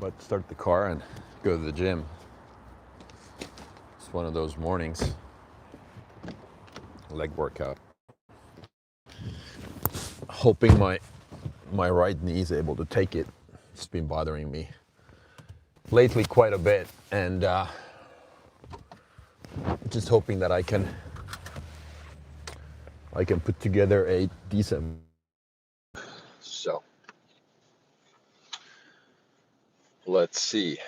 about to start the car and go to the gym. It's one of those mornings, leg workout. Hoping my right knee is able to take it. It's been bothering me lately quite a bit, and just hoping that I can put together a decent. So let's see.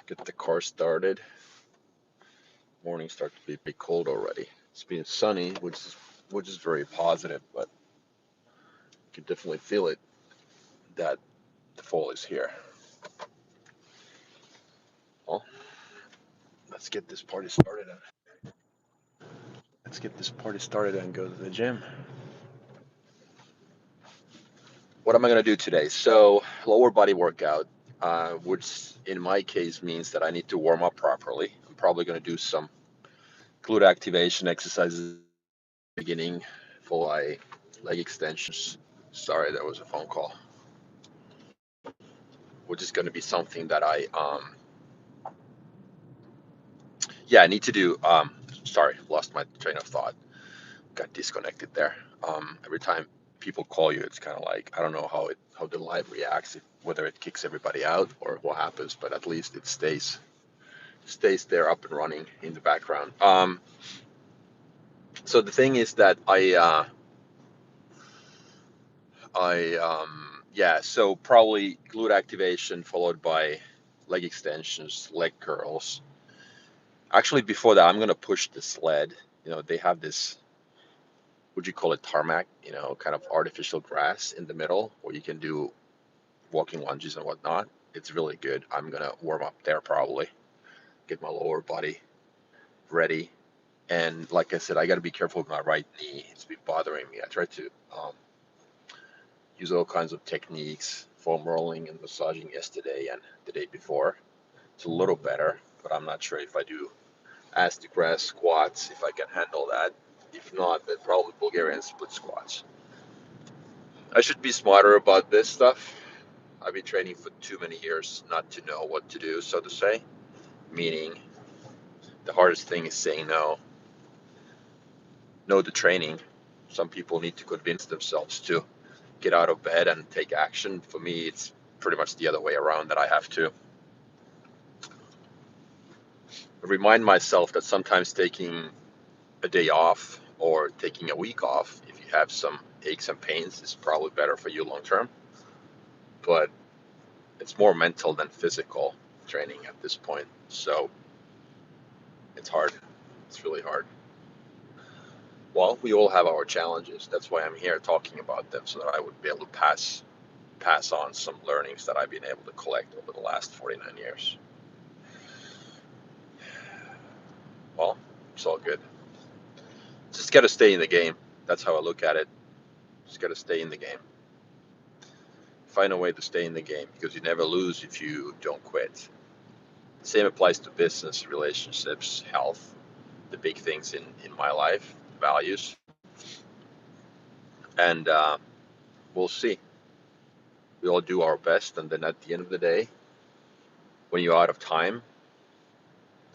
Get the car started. Morning starts to be pretty cold already. It's been sunny, which is very positive, but you can definitely feel it that the fall is here. Well, let's get this party started. Let's get this party started and go to the gym. What am I going to do today? So, lower body workout, which in my case means that I need to warm up properly. I'm probably going to do some glute activation exercises at the beginning, followed by leg extensions. Sorry, that was a phone call. Which is going to be something that I need to do. Sorry, lost my train of thought. Got disconnected there. Every time people call you, it's kind of like I don't know how the live reacts, whether it kicks everybody out or what happens, but at least it stays there up and running in the background. So the thing is that so probably glute activation followed by leg extensions, leg curls. Actually, before that, I'm gonna push the sled. They have this, would you call it tarmac? Kind of artificial grass in the middle where you can do walking lunges and whatnot. It's really good. I'm gonna warm up there probably, get my lower body ready. And like I said, I got to be careful with my right knee. It's been bothering me. I tried to use all kinds of techniques, foam rolling and massaging yesterday and the day before. It's a little better, but I'm not sure if I do ass to grass squats, if I can handle that. If not, then probably Bulgarian split squats. I should be smarter about this stuff. I've been training for too many years not to know what to do, so to say. Meaning, the hardest thing is saying no. No to training. Some people need to convince themselves to get out of bed and take action. For me, it's pretty much the other way around, that I have to remind myself that sometimes taking a day off or taking a week off, if you have some aches and pains, is probably better for you long term. But it's more mental than physical training at this point. So it's hard. It's really hard. Well, we all have our challenges. That's why I'm here talking about them, so that I would be able to pass on some learnings that I've been able to collect over the last 49 years. Well, it's all good. Just got to stay in the game. That's how I look at it. Just got to stay in the game. Find a way to stay in the game, because you never lose if you don't quit. Same applies to business, relationships, health, the big things in my life, values. And we'll see. We all do our best, and then at the end of the day, when you're out of time,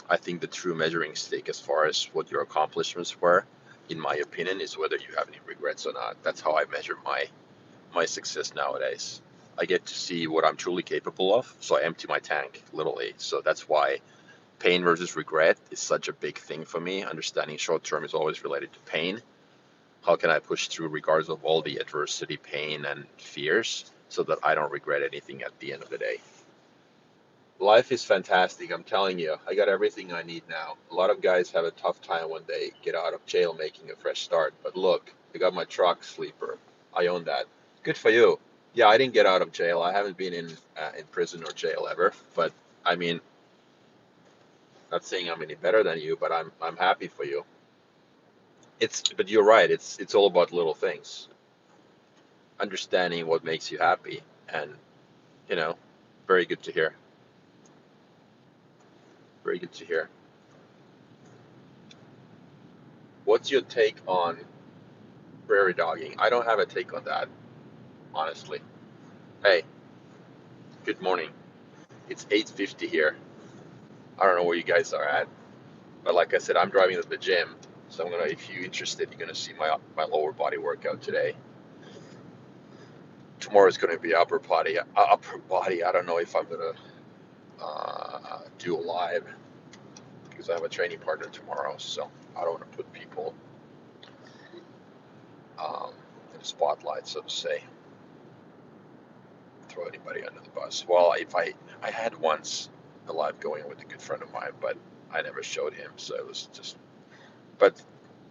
I think the true measuring stick as far as what your accomplishments were, in my opinion, is whether you have any regrets or not. That's how I measure my success nowadays. I get to see what I'm truly capable of, so I empty my tank, literally. So that's why pain versus regret is such a big thing for me. Understanding short term is always related to pain. How can I push through regardless of all the adversity, pain, and fears, so that I don't regret anything at the end of the day? Life is fantastic, I'm telling you. I got everything I need now. A lot of guys have a tough time when they get out of jail making a fresh start. But look, I got my truck, Sleeper. I own that. Good for you. Yeah, I didn't get out of jail. I haven't been in prison or jail ever. But I mean, not saying I'm any better than you, but I'm happy for you. But you're right. It's all about little things. Understanding what makes you happy, and you know, very good to hear. Very good to hear. What's your take on prairie dogging? I don't have a take on that, honestly. Hey, Good morning. It's 8:50 here. I don't know where you guys are at, but like I said, I'm driving to the gym, so I'm gonna. If you're interested, you're gonna see my lower body workout today. Tomorrow is gonna be upper body. Upper body. I don't know if I'm gonna do a live because I have a training partner tomorrow, so I don't want to put people um, in the spotlight, so to say. Throw anybody under the bus. Well, if I had once a live going with a good friend of mine, but I never showed him, so it was just. But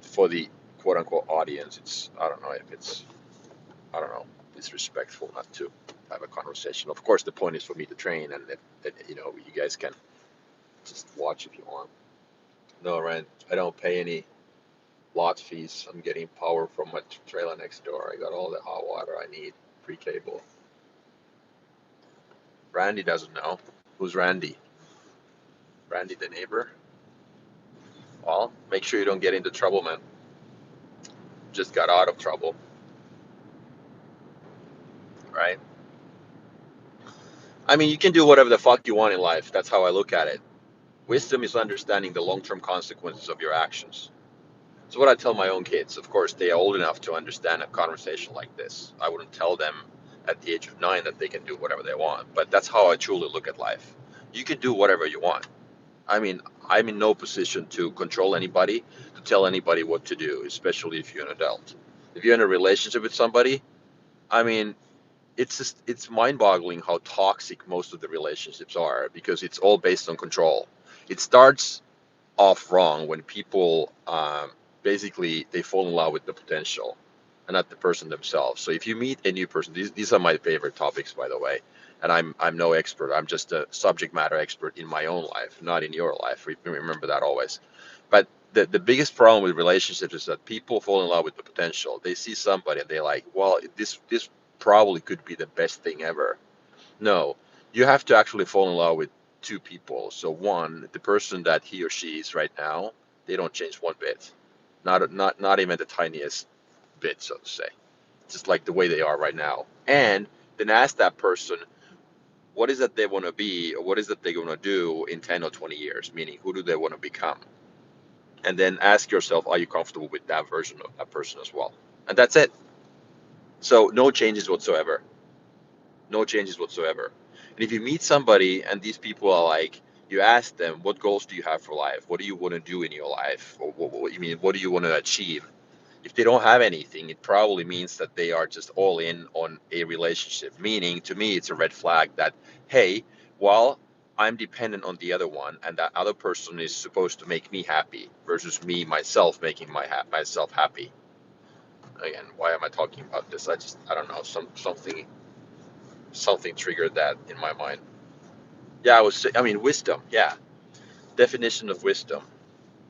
for the quote unquote audience, it's I don't know if it's I don't know it's respectful not to have a conversation. Of course, the point is for me to train, and that you guys can just watch if you want. No rent. I don't pay any lot fees. I'm getting power from my trailer next door. I got all the hot water I need. Free cable. Randy doesn't know. Who's Randy? Randy the neighbor? Well, make sure you don't get into trouble, man. Just got out of trouble, right? I mean, you can do whatever the fuck you want in life. That's how I look at it. Wisdom is understanding the long-term consequences of your actions. So what I tell my own kids, of course, they are old enough to understand a conversation like this. I wouldn't tell them at the age of 9 that they can do whatever they want, but that's how I truly look at life. You can do whatever you want. I mean, I'm in no position to control anybody, to tell anybody what to do, especially if you're an adult. If you're in a relationship with somebody, I mean, it's mind-boggling how toxic most of the relationships are because it's all based on control. It starts off wrong when people basically they fall in love with the potential and not the person themselves. So if you meet a new person, these are my favorite topics, by the way, and I'm no expert. I'm just a subject matter expert in my own life, not in your life. Remember that always. But the biggest problem with relationships is that people fall in love with the potential. They see somebody and they're like, well, this probably could be the best thing ever. No, you have to actually fall in love with two people. So one, the person that he or she is right now, they don't change one bit, not even the tiniest bit, so to say, just like the way they are right now. And then ask that person, what is it they want to be, or what is it they're going to do in 10 or 20 years? Meaning, who do they want to become? And then ask yourself, are you comfortable with that version of that person as well? And that's it. So no changes whatsoever. No changes whatsoever. And if you meet somebody and these people are like, you ask them, what goals do you have for life? What do you want to do in your life? Or what do you want to achieve? If they don't have anything, it probably means that they are just all in on a relationship. Meaning, to me, it's a red flag that, hey, while I'm dependent on the other one, and that other person is supposed to make me happy versus me myself making myself happy. Again, why am I talking about this? I don't know, something triggered that in my mind. Yeah, I mean, wisdom. Yeah, definition of wisdom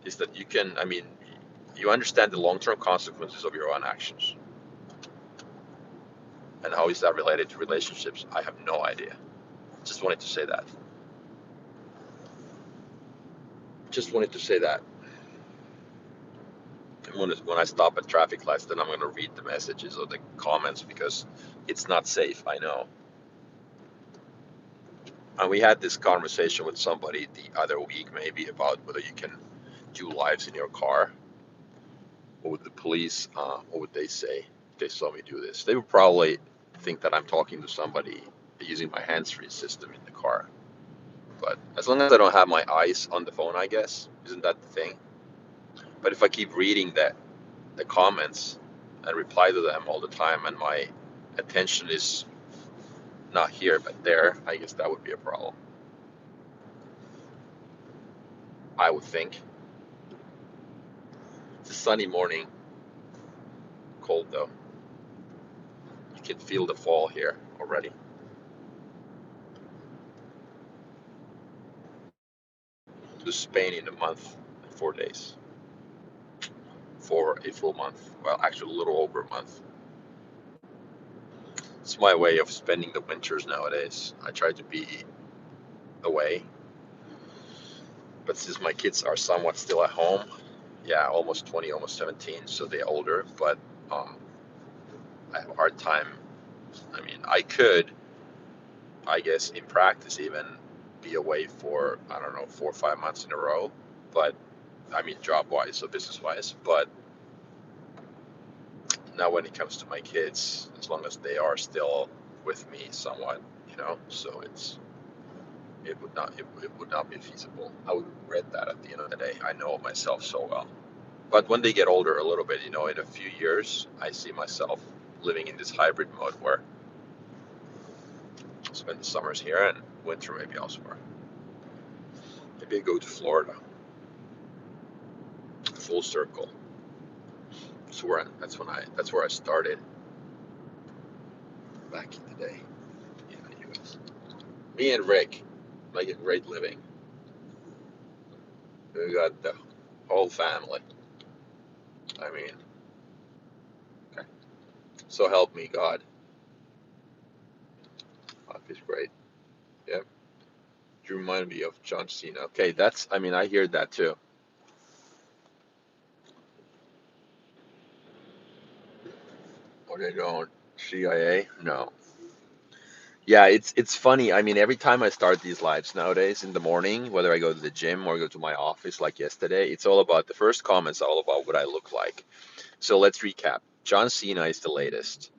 is that you can. I mean, you understand the long-term consequences of your own actions. And how is that related to relationships? I have no idea. Just wanted to say that. Just wanted to say that. And when I stop at traffic lights, then I'm going to read the messages or the comments because it's not safe. I know. And we had this conversation with somebody the other week, maybe about whether you can do lives in your car. What would the police? What would they say if they saw me do this? They would probably think that I'm talking to somebody using my hands-free system in the car. But as long as I don't have my eyes on the phone, I guess, isn't that the thing? But if I keep reading the comments and reply to them all the time, and my attention is not here but there, I guess that would be a problem. I would think. It's a sunny morning, cold though. You can feel the fall here already. To Spain in a month and 4 days. For a full month. Well, actually, a little over a month. It's my way of spending the winters nowadays. I try to be away, but since my kids are somewhat still at home, yeah, almost 20, almost 17, so they're older, but um, I have a hard time. I mean, I guess in practice even be away for, I don't know, 4 or 5 months in a row. But I mean, job wise, so business wise. But now when it comes to my kids, as long as they are still with me somewhat, so it would not be feasible. I would regret that at the end of the day. I know myself so well. But when they get older a little bit, in a few years, I see myself living in this hybrid mode where I spend the summers here and winter maybe elsewhere. Maybe I go to Florida, full circle. That's where I started back in the day in the U.S. Me and Rick make a great living. We got the whole family. I mean, okay. So help me God. Life is great. Yeah. You remind me of John Cena. Okay, I hear that too. Or they don't. CIA? No. Yeah, it's funny. I mean, every time I start these lives nowadays in the morning, whether I go to the gym or go to my office like yesterday, it's all about the first comments, all about what I look like. So let's recap. John Cena is the latest.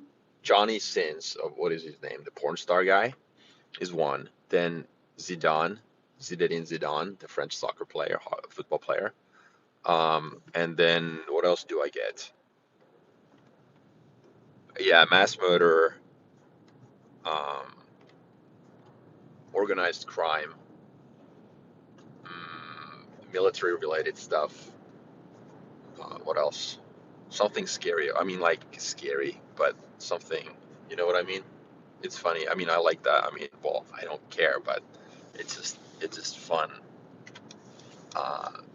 Johnny Sins, of what is his name? The porn star guy is one. Then Zinedine Zidane, the French soccer player, football player. And then what else do I get? Yeah, mass murderer, um, organized crime, military related stuff. What else? Something scary. I mean, like scary, but something. You know what I mean? It's funny. I mean, I like that. I mean, well, I don't care, but it's just fun.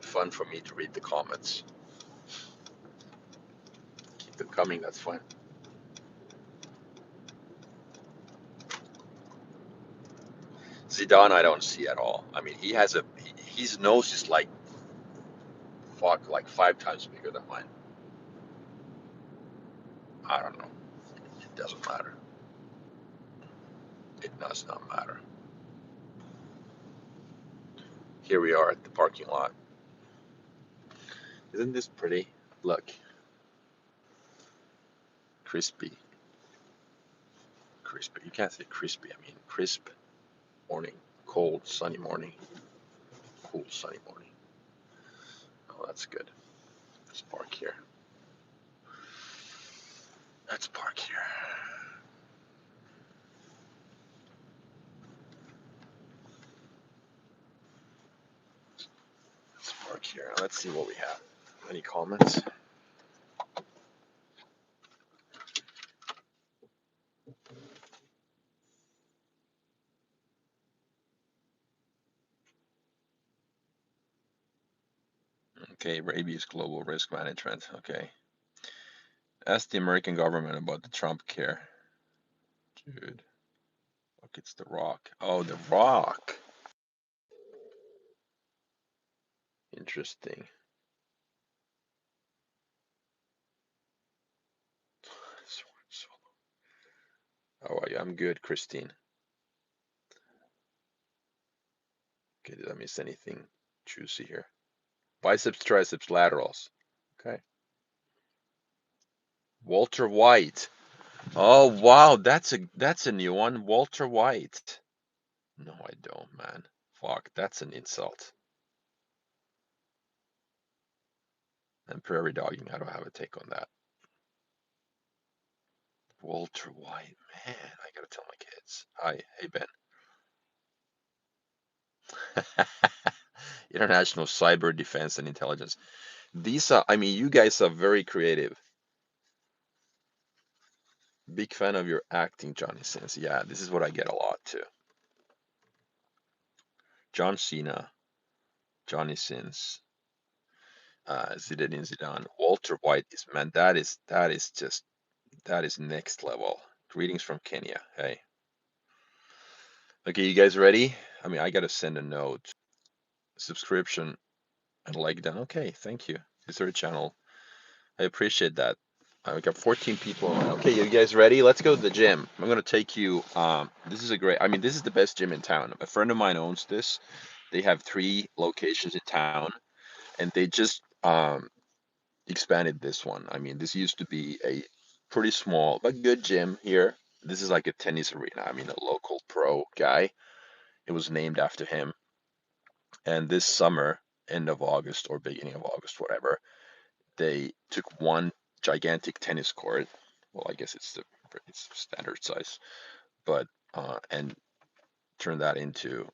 Fun for me to read the comments. Keep them coming. That's fun. Zidane, I don't see at all. I mean, his nose is like fuck, like 5 times bigger than mine. I don't know. It doesn't matter. It does not matter. Here we are at the parking lot. Isn't this pretty? Look, crispy, crispy. You can't say crispy. I mean crisp morning, cold, sunny morning, cool, sunny morning. Oh, that's good. Let's park here. Let's park here. Let's park here. Let's see what we have. Any comments? Okay, rabies global risk management. Okay. Ask the American government about the Trump care. Dude. Look, it's The Rock. Oh, The Rock. Interesting. How are you? I'm good, Christine. Okay, did I miss anything juicy here? Biceps, triceps, laterals. Okay. Walter White. Oh wow, that's a new one. Walter White. No, I don't, man. Fuck, that's an insult. And prairie dogging, I don't have a take on that. Walter White, man, I gotta tell my kids. Hi, hey Ben. International Cyber Defense and Intelligence. These are, I mean, you guys are very creative. Big fan of your acting, Johnny Sins. Yeah, this is what I get a lot too. John Cena, Johnny Sins, Zinedine Zidane, Walter White is, man, that is next level. Greetings from Kenya. Hey. Okay, you guys ready? I mean, I gotta send a note. Subscription and like that. Okay, thank you. Is there a channel? I appreciate that. We got 14 people. Okay, you guys ready? Let's go to the gym. I'm gonna take you. This is a great. I mean, this is the best gym in town. A friend of mine owns this. They have 3 locations in town, and they just expanded this one. I mean, this used to be a pretty small but good gym here. This is like a tennis arena. I mean, a local pro guy. It was named after him. And this summer, end of August or beginning of August, whatever, they took one gigantic tennis court. Well, I guess it's standard size, but and turned that into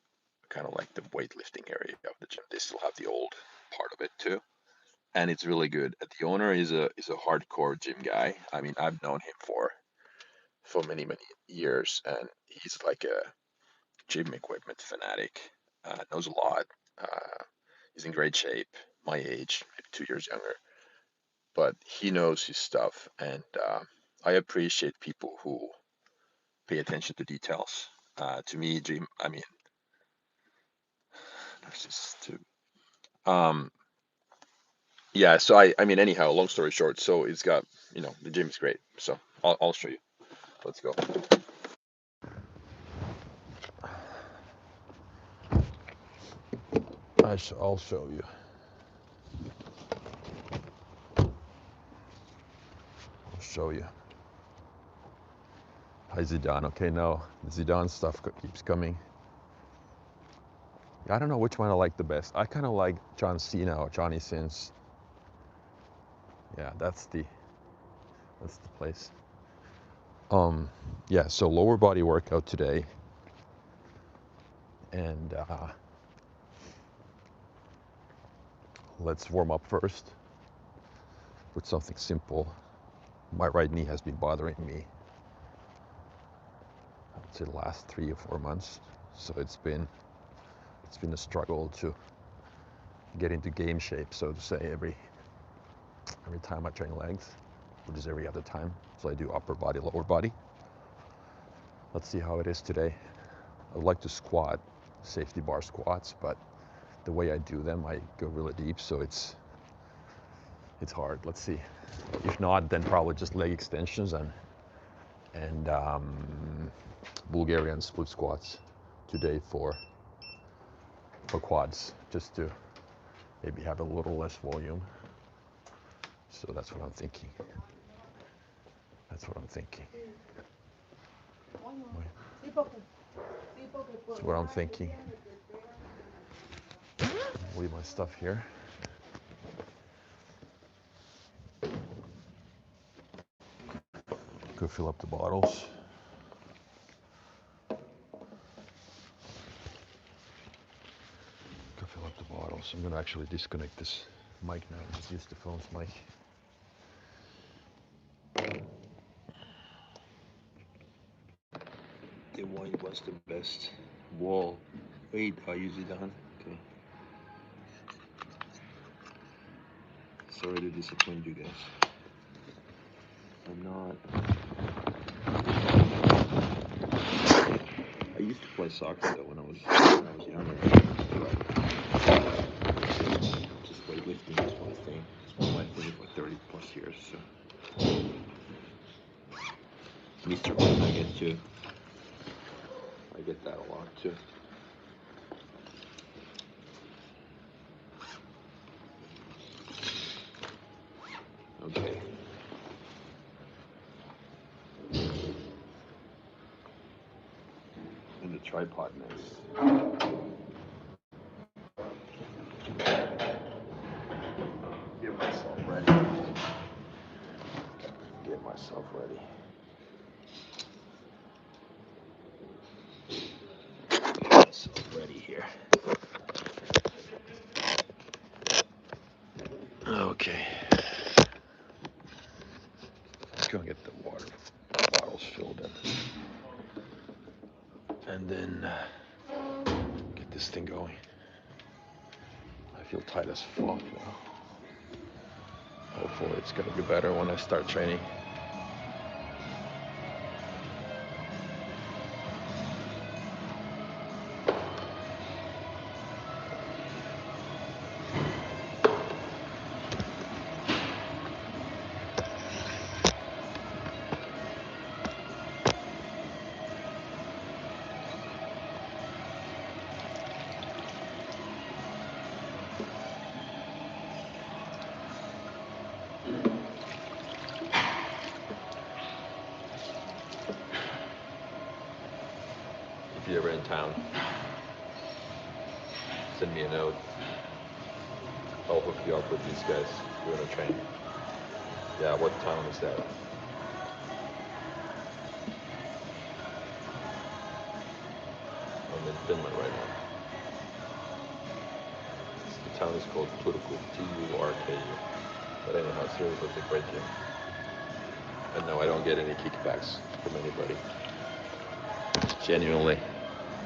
kind of like the weightlifting area of the gym. They still have the old part of it too, and it's really good. The owner is a hardcore gym guy. I mean, I've known him for many years, and he's like a gym equipment fanatic. Knows a lot. He's in great shape, my age, maybe 2 years younger, but he knows his stuff, and I appreciate people who pay attention to details. To me, gym. I mean, there's just too. Um, yeah. So I mean, anyhow, long story short, so it's got the gym is great. So I'll show you. Let's go. I'll show you. I'll show you. Hi Zidane. Okay, now the Zidane stuff keeps coming. I don't know which one I like the best. I kind of like John Cena or Johnny Sins. Yeah, that's the place. Yeah, so lower body workout today, and let's warm up first with something simple. My right knee has been bothering me, I would say, the last 3 or 4 months. So it's been a struggle to get into game shape, so to say, every time I train legs, which is every other time. So I do upper body, lower body. Let's see how it is today. I would like to squat, safety bar squats, but the way I do them, I go really deep, so it's hard. Let's see. If not, then probably just leg extensions and Bulgarian split squats today for quads, just to maybe have a little less volume. So that's what I'm thinking. That's what I'm thinking. Leave my stuff here. Go fill up the bottles. I'm going to actually disconnect this mic now. Just use the phone's mic. The one was the best wall. Wait, I use it on. Okay. Sorry to disappoint you guys. I'm not. I used to play soccer though when I was younger. Just weightlifting is my thing. It's been my thing for 30 plus years. So. Mr. Bean, I get too. I get that a lot too. Okay. And the tripod next. Get myself ready. Get myself ready. Here. Okay. Let's go and get the water bottles filled in. And then get this thing going. I feel tight as fuck now. Hopefully it's gonna be better when I start training. you're ever in town, send me a note. I'll hook you up with these guys. We're gonna train. Yeah, what town is that? I'm in Finland right now. The town is called Turku, Turku. But anyhow, seriously, it's a great gym. And no, I don't get any kickbacks from anybody. Genuinely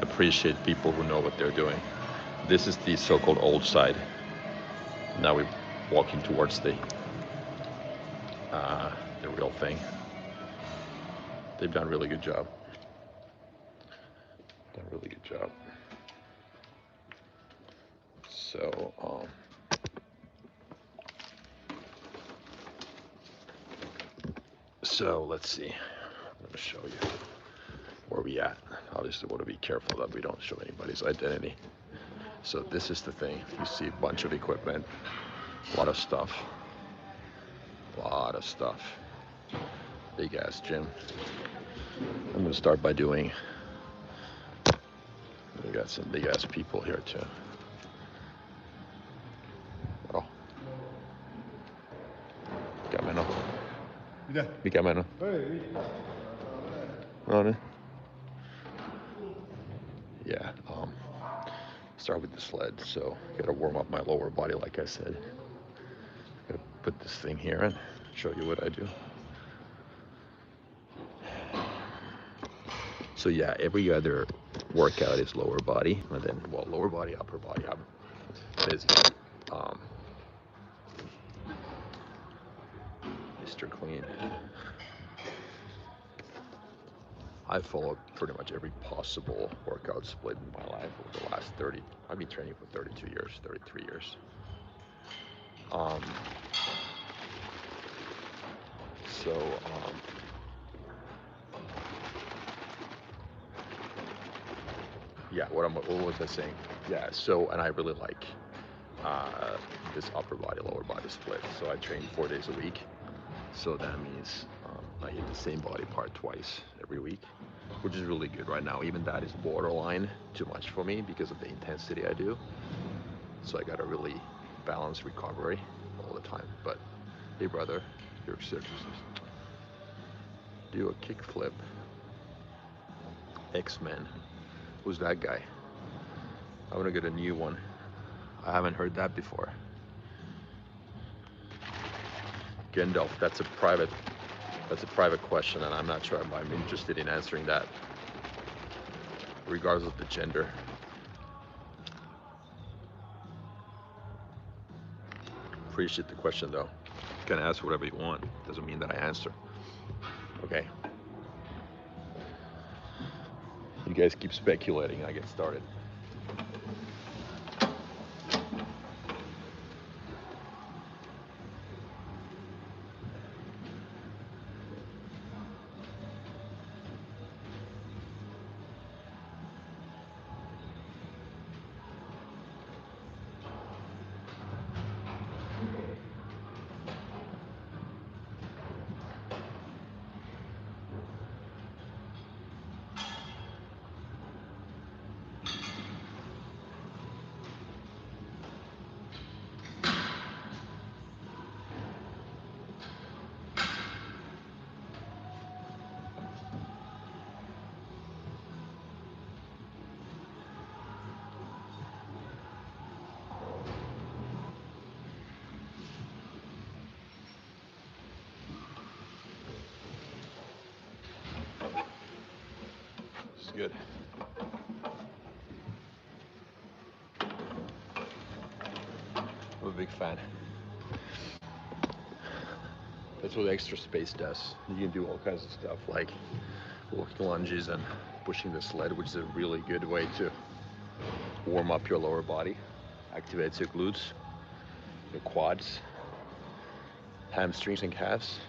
appreciate people who know what they're doing. This is the so-called old side. Now we're walking towards the real thing. They've done a really good job. Done a really good job. So let's see. I'm going to show you where we at. Obviously, want to be careful that we don't show anybody's identity. So this is the thing. You see a bunch of equipment, a lot of stuff. Big ass gym. I'm going to start by doing. We got some big ass people here too. Oh. Mikä meno? No niin. Yeah, start with the sled. So gotta warm up my lower body, like I said. Gotta put this thing here and show you what I do. So yeah, every other workout is lower body, and then lower body, upper body. Basically, Mr. Clean. I followed pretty much every possible workout split in my life over the last 30. I've been training for 32 years, 33 years. Yeah, what was I saying? Yeah, so, and I really like this upper body, lower body split. So I train 4 days a week. So that means I hit the same body part twice every week, which is really good right now. Even that is borderline too much for me because of the intensity I do. So I got to really balance recovery all the time. But hey, brother, you're circumcised. Do a kick flip. X-Men. Who's that guy? I want to get a new one. I haven't heard that before. Gandalf, that's a private question, and I'm not sure if I'm interested in answering that, regardless of the gender. Appreciate the question, though. You can ask whatever you want. Doesn't mean that I answer. Okay. You guys keep speculating. I get started. Good. I'm a big fan. That's what Extra Space does. You can do all kinds of stuff like walking lunges and pushing the sled, which is a really good way to warm up your lower body, activates your glutes, your quads, hamstrings and calves.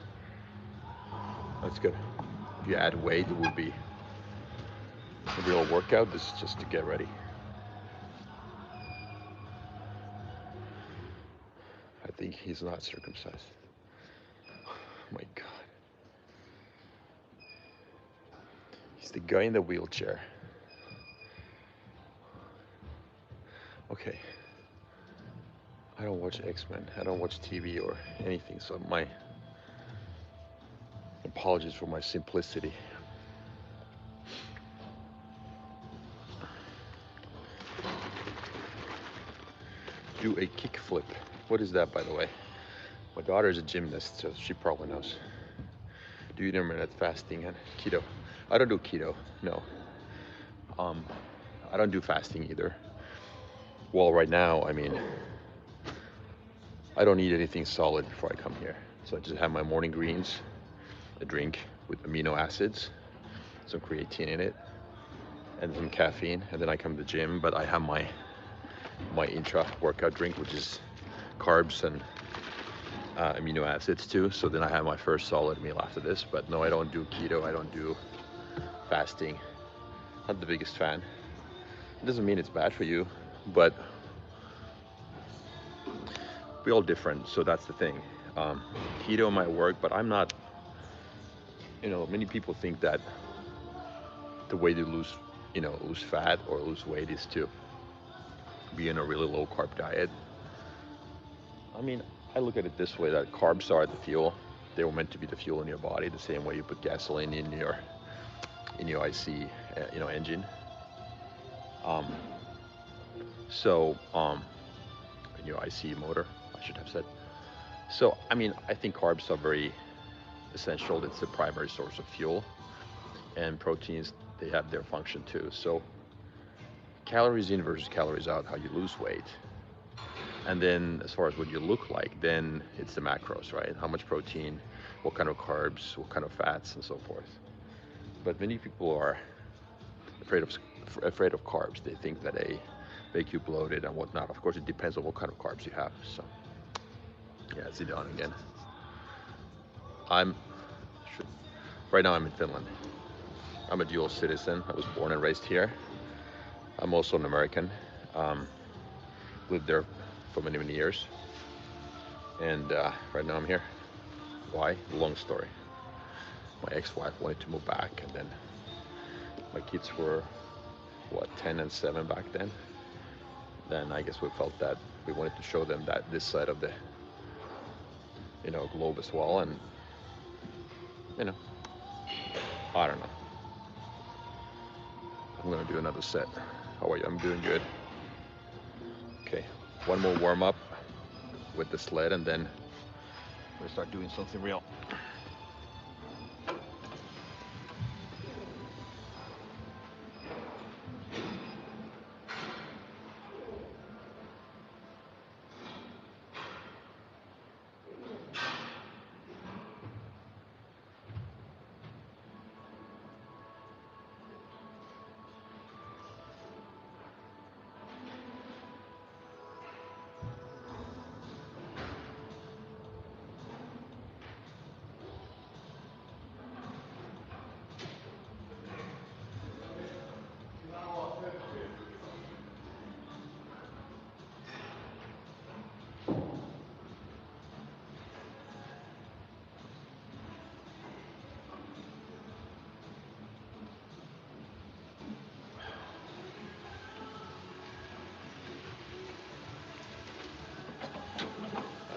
That's good. If you add weight, it would be a real workout. This is just to get ready. I think he's not circumcised. Oh my God. He's the guy in the wheelchair. Okay, I don't watch X-Men. I don't watch TV or anything, so my apologies for my simplicity. Do a kickflip. What is that, by the way? My daughter is a gymnast, so she probably knows. Do intermittent fasting and keto. I don't do keto. No. Um, I don't do fasting either. Well, right now, I mean, I don't eat anything solid before I come here. So I just have my morning greens, a drink with amino acids, some creatine in it, and some caffeine, and then I come to the gym. But I have my intra workout drink, which is carbs and amino acids too. So then I have my first solid meal after this. But no, I don't do keto. I don't do fasting. Not the biggest fan. It doesn't mean it's bad for you, but we're all different. So that's the thing. Um, Keto might work, but I'm not. Many people think that the way to lose fat or lose weight is to be in a really low carb diet. I mean, I look at it this way: that carbs are the fuel. They were meant to be the fuel in your body, the same way you put gasoline in your IC, engine. Um, so in your IC motor, I should have said. So I mean, I think carbs are very essential. It's the primary source of fuel, and proteins, they have their function too. So calories in versus calories out, how you lose weight. And then as far as what you look like, then it's the macros, right? How much protein, what kind of carbs, what kind of fats, and so forth. But many people are afraid of afraid of carbs. They think that they make you bloated and whatnot. Of course, it depends on what kind of carbs you have. So yeah, sit down again. I'm right now. I'm in Finland. I'm a dual citizen. I was born and raised here. I'm also an American. Um, Lived there for many many years, and right now I'm here. Why? Long story. My ex-wife wanted to move back, and then my kids were what 10 and 7 back then. Then I guess we felt that we wanted to show them that this side of the globe as well, and you know I don't know. I'm gonna do another set. How are you? I'm doing good. Okay, one more warm up with the sled, and then we'll start doing something real.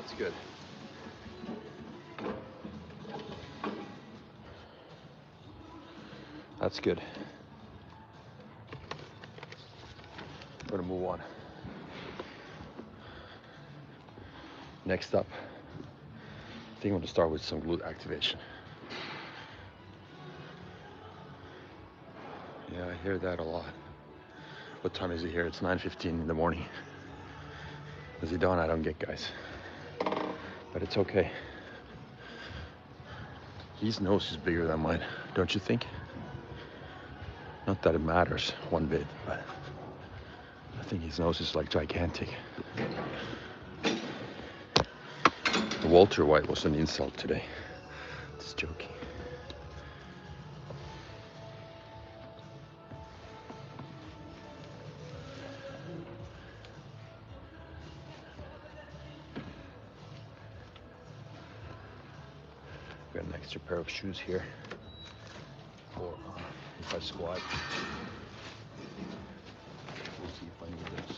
That's good. That's good. We're gonna move on. Next up, I think I'm gonna start with some glute activation. Yeah, I hear that a lot. What time is it here? It's 9:15 in the morning. Is it dawn? I don't get, guys. But it's okay. His nose is bigger than mine, don't you think? Not that it matters one bit, but I think his nose is like gigantic. Walter White was an insult today. Just joking. Got an extra pair of shoes here for if I squat. We'll see if I need those.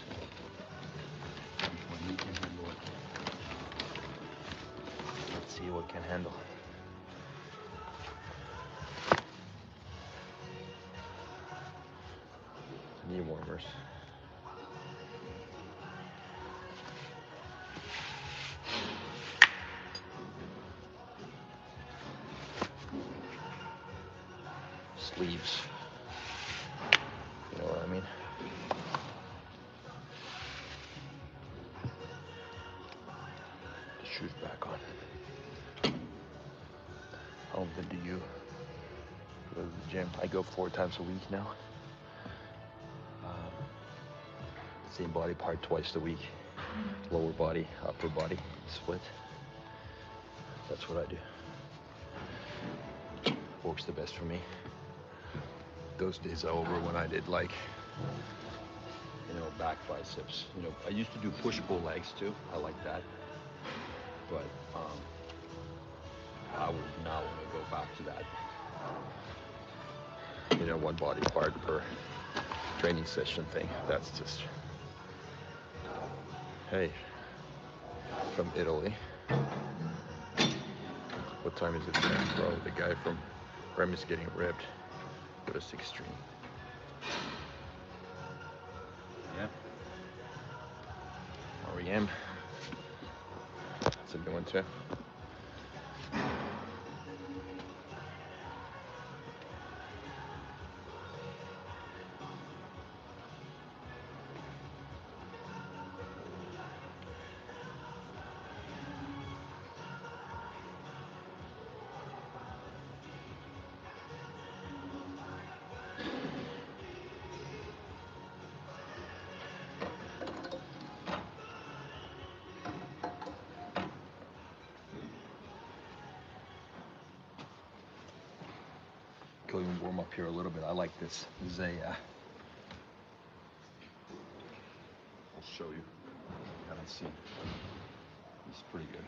see what can handle. Knee warmers. Sleeves. You know what I mean? The shoes back on. How often do you go to the gym? I go 4 times a week now. Same body part twice a week. Lower body, upper body split. That's what I do. Works the best for me. Those days are over when I did like, back biceps. I used to do push-pull legs too. I like that. But I would not want to go back to that. One body part per training session thing. That's just, hey, from Italy. What time is it there, bro? The guy from Rem is getting ripped. Go to 6 stream. Yeah. REM. That's a new one too. Go and warm up here a little bit. I like this. This is a, I'll show you. You haven't seen. It's pretty good.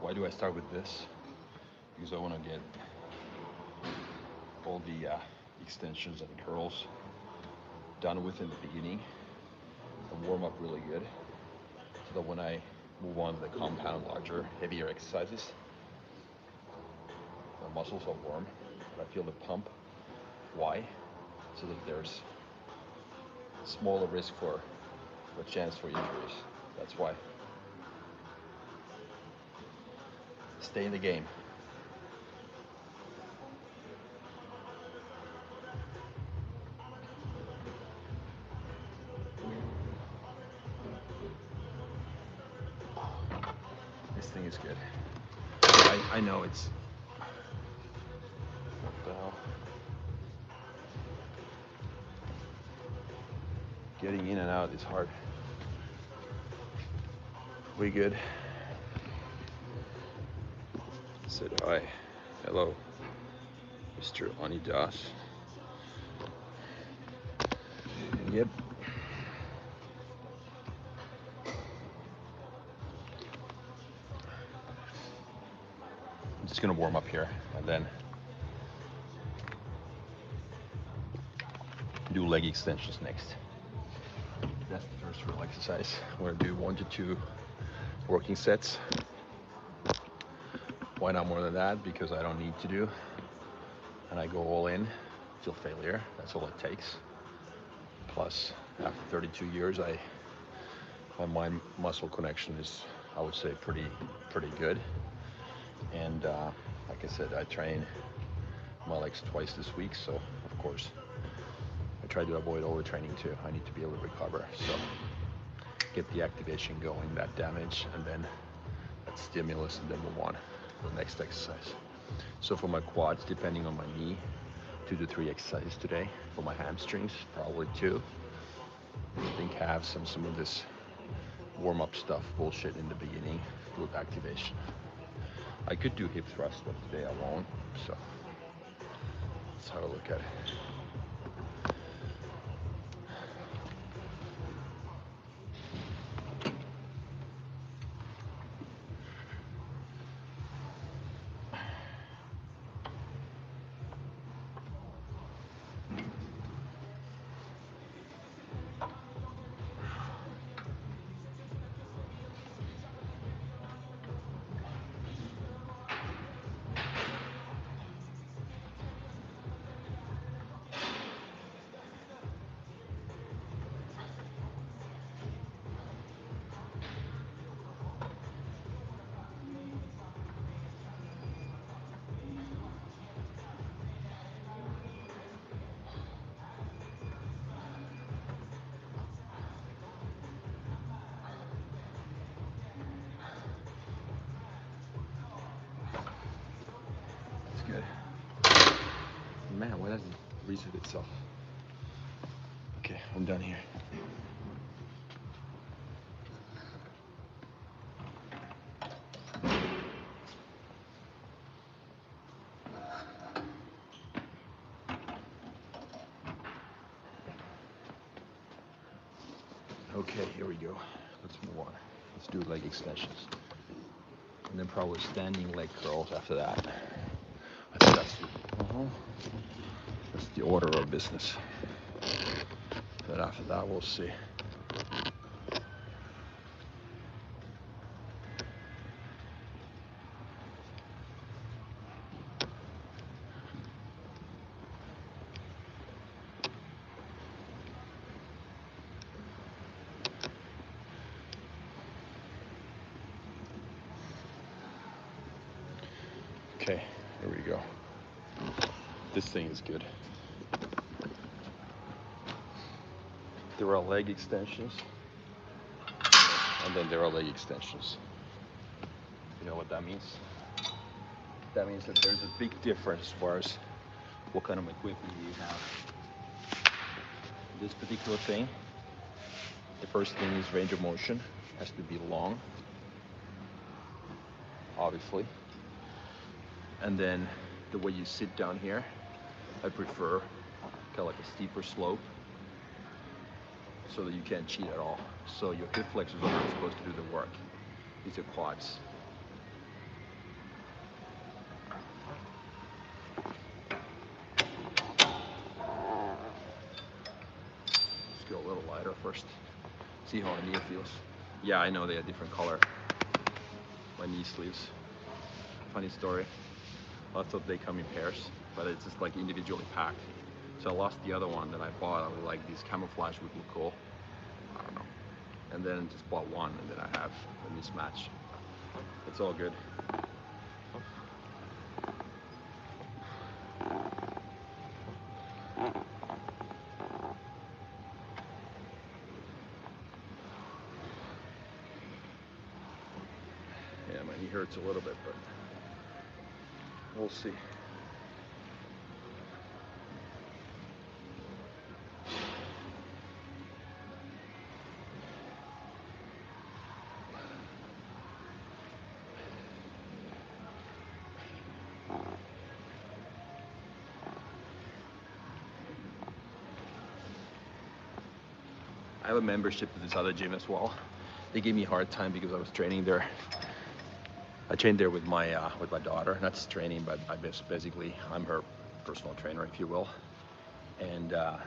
Why do I start with this? Because I want to get all the extensions and curls done with in the beginning and warm up really good, so that when I move on to the compound, larger, heavier exercises, my muscles are warm and I feel the pump. Why? So that there's smaller risk for a chance for injuries. That's why. Stay in the game. This thing is good. I know it's... What the hell? Getting in and out is hard. We good? Said hi. Hello, Mr. Anidas. Yep. I'm just gonna warm up here and then do leg extensions next. That's the first real exercise. I'm gonna do 1 to 2 working sets. Why not more than that? Because I don't need to do. And I go all in till failure. That's all it takes. Plus, after 32 years, my mind-muscle connection is, I would say, pretty good. And like I said, I train my legs twice this week, so of course I try to avoid overtraining too. I need to be able to recover, so get the activation going, that damage, and then that stimulus, and then move on to the next exercise. So for my quads, depending on my knee, 2 to 3 exercises today. For my hamstrings, probably 2. I think have some of this warm-up stuff bullshit in the beginning, glute activation. I could do hip thrust, but today I won't, so that's how I look at it. Man, why does it reset itself? Okay, I'm done here. Okay, here we go. Let's move on. Let's do leg extensions. And then probably standing leg curls after that. I think that's the order of business. But after that, we'll see. Okay, here we go. This thing is good. There are leg extensions, and then there are leg extensions. You know what that means? That means that there's a big difference as far as what kind of equipment you have. This particular thing, the first thing is range of motion. Has to be long, obviously. And then the way you sit down here, I prefer kind of like a steeper slope so that you can't cheat at all. So your hip flexors are not supposed to do the work. These are quads. Let's go a little lighter first. See how my knee feels. Yeah, I know they are different color. My knee sleeves. Funny story. I thought they come in pairs, but it's just like individually packed. So I lost the other one that I bought. I was like, these camouflage would look cool. I don't know. And then just bought one, and then I have a mismatch. It's all good. Yeah, my knee hurts a little bit, but we'll see. I have a membership to this other gym as well. They gave me a hard time because I was training there. I trained there with my daughter. Not just training, but I'm her personal trainer, if you will. And the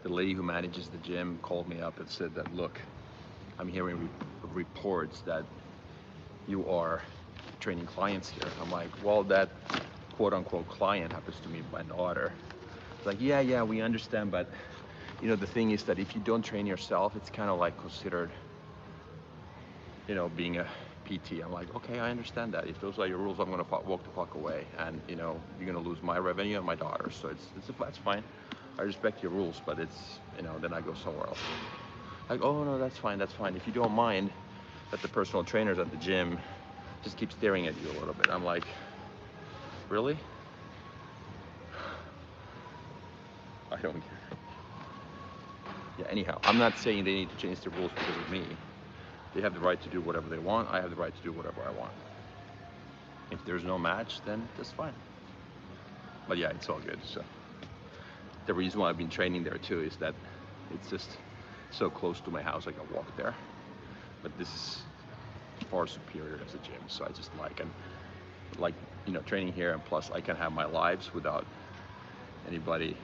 lady who manages the gym called me up and said that, look, I'm hearing reports that you are training clients here. I'm like, well, that quote unquote client happens to be my daughter. It's like, yeah, we understand, but you know, the thing is that if you don't train yourself, it's kind of like considered, you know, being a PT. I'm like, okay, I understand that. If those are your rules, I'm gonna walk the fuck away, and you know, you're gonna lose my revenue and my daughter. So that's fine. I respect your rules, but it's, you know, then I go somewhere else. Like, oh no, that's fine. If you don't mind that the personal trainers at the gym just keep staring at you a little bit. I'm like, really? I don't care. Yeah, anyhow, I'm not saying they need to change the rules because of me. They have the right to do whatever they want. I have the right to do whatever I want. If there's no match, then that's fine. But yeah, it's all good. So the reason why I've been training there too is that it's just so close to my house, I can walk there. But this is far superior as a gym. So I just like you know, training here, and plus I can have my lives without anybody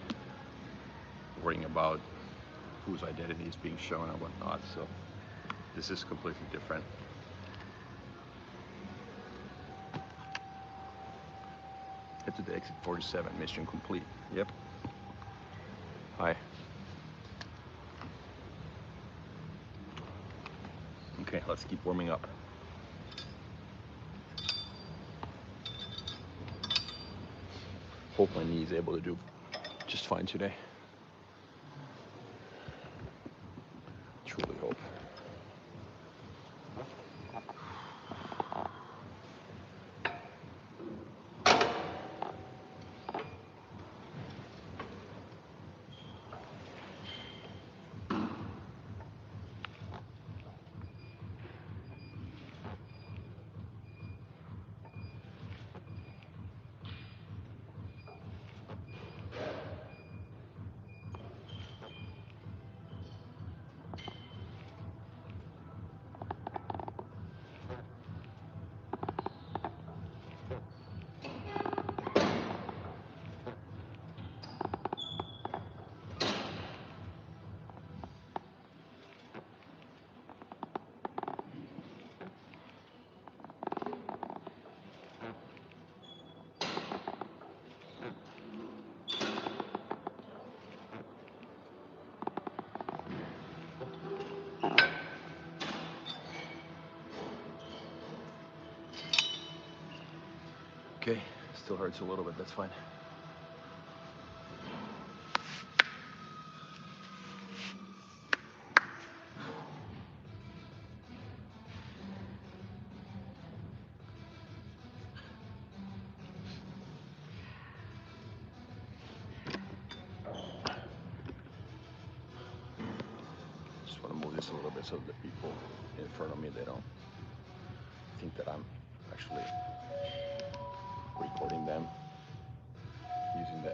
worrying about whose identity is being shown and whatnot. So this is completely different. Head to the exit 47, mission complete. Yep. Hi. Okay, let's keep warming up. Hope my knee is able to do just fine today. Truly hope. Okay, still hurts a little bit, that's fine. Just want to move this a little bit so the people in front of me, they don't think that I'm actually recording them using the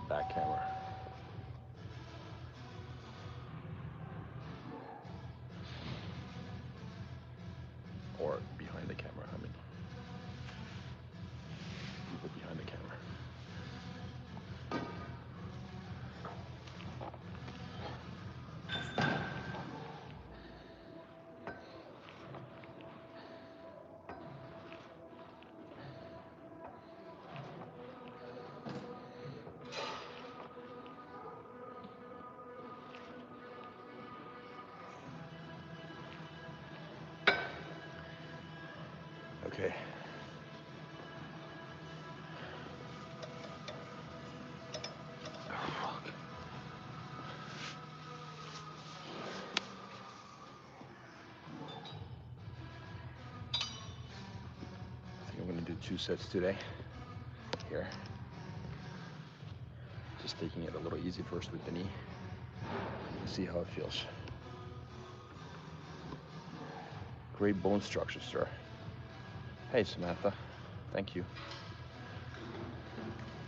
back camera. Or behind the camera, I mean. People behind the camera. Okay. Oh, fuck. I think I'm gonna do 2 sets today. Here. Just taking it a little easy first with the knee. See how it feels. Great bone structure, sir. Hey, Samantha. Thank you.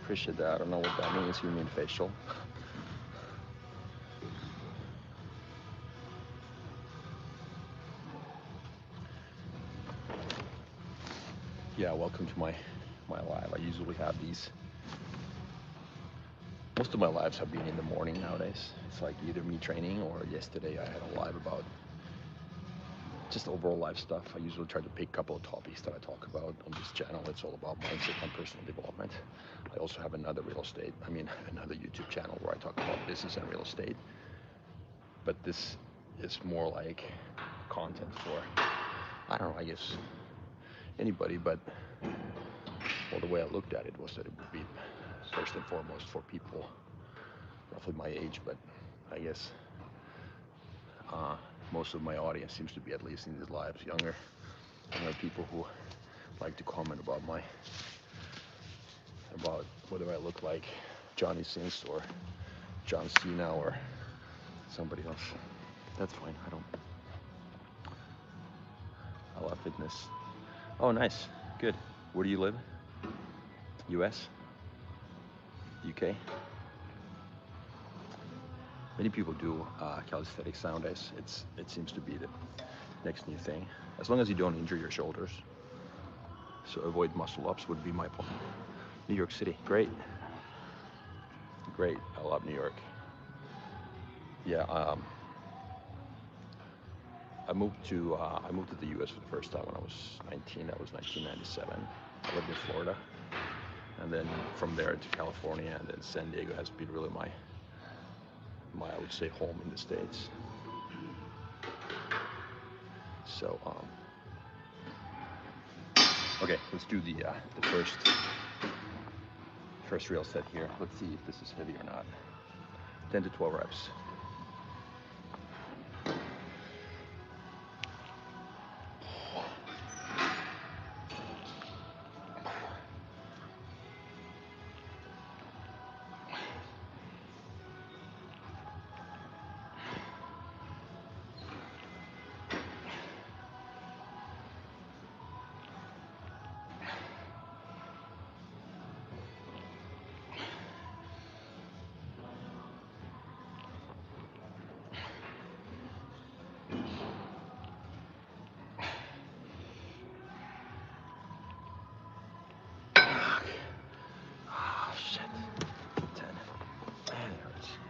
Appreciate that. I don't know what that means. You mean facial? Yeah, welcome to my live. I usually have these. Most of my lives have been in the morning nowadays. It's like either me training or yesterday I had a live about just overall life stuff. I usually try to pick a couple of topics that I talk about on this channel. It's all about mindset and personal development. I also have another another YouTube channel where I talk about business and real estate. But this is more like content for, I don't know, I guess anybody, but well, the way I looked at it was that it would be first and foremost for people roughly my age, but I guess most of my audience seems to be, at least in these lives, younger people who like to comment about whether I look like Johnny Sins or John Cena or somebody else. That's fine. I love fitness. Oh, nice. Good. Where do you live? US? UK? Many people do calisthenics nowadays. It seems to be the next new thing. As long as you don't injure your shoulders. So avoid muscle ups would be my point. New York City, great. Great, I love New York. Yeah, I moved to the US for the first time when I was 19. That was 1997. I lived in Florida. And then from there to California, and then San Diego has been really my I would say home in the States. So okay, let's do the first real set here. Let's see if this is heavy or not. 10 to 12 reps.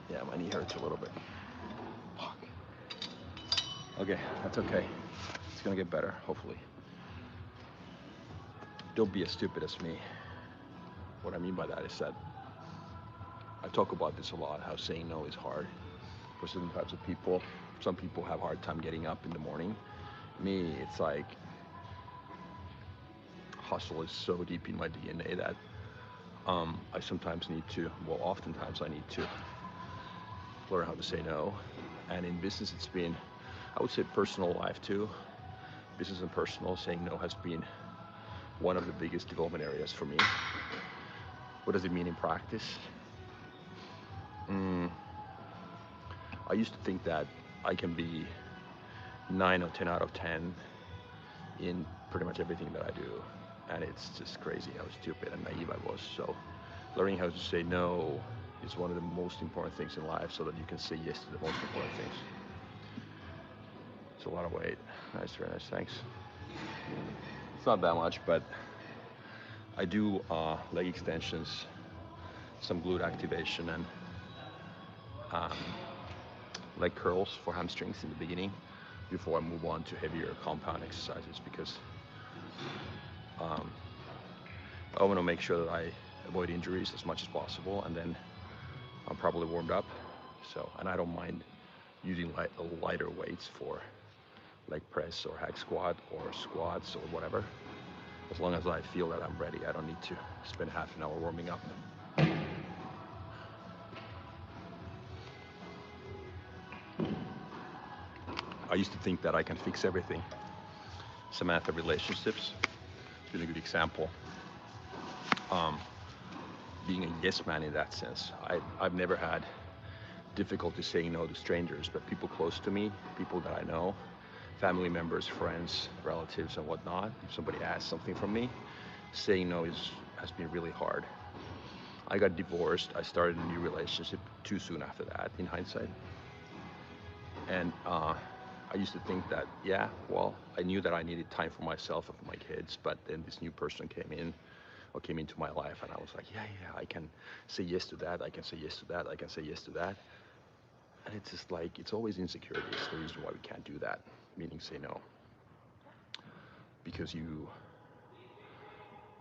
Yeah, my knee hurts a little bit. Fuck. Okay, that's okay. It's gonna get better, hopefully. Don't be as stupid as me. What I mean by that is that I talk about this a lot, how saying no is hard for certain types of people. Some people have a hard time getting up in the morning. Me, it's like hustle is so deep in my DNA that I sometimes need to, well, oftentimes I need to learn how to say no. And in business, it's been, I would say, personal life too. Business and personal, saying no has been one of the biggest development areas for me. What does it mean in practice? I used to think that I can be 9 or 10 out of 10 in pretty much everything that I do. And it's just crazy how stupid and naive I was. So learning how to say no is one of the most important things in life so that you can say yes to the most important things. It's a lot of weight. Nice, very nice, thanks. It's not that much, but I do leg extensions, some glute activation, and leg curls for hamstrings in the beginning before I move on to heavier compound exercises, because I want to make sure that I avoid injuries as much as possible, and then I'm probably warmed up. So, and I don't mind using lighter weights for leg press or hack squat or squats or whatever. As long as I feel that I'm ready, I don't need to spend half an hour warming up. I used to think that I can fix everything. Samantha relationships has been a good example. Being a yes man in that sense. I've never had difficulty saying no to strangers, but people close to me, people that I know, family members, friends, relatives, and whatnot, if somebody asks something from me, saying no has been really hard. I got divorced. I started a new relationship too soon after that, in hindsight. And I used to think that, yeah, well, I knew that I needed time for myself and for my kids, but then this new person came into my life, and I was like, yeah, I can say yes to that, I can say yes to that, I can say yes to that. And it's just like, it's always insecurity. It's the reason why we can't do that, meaning say no. Because you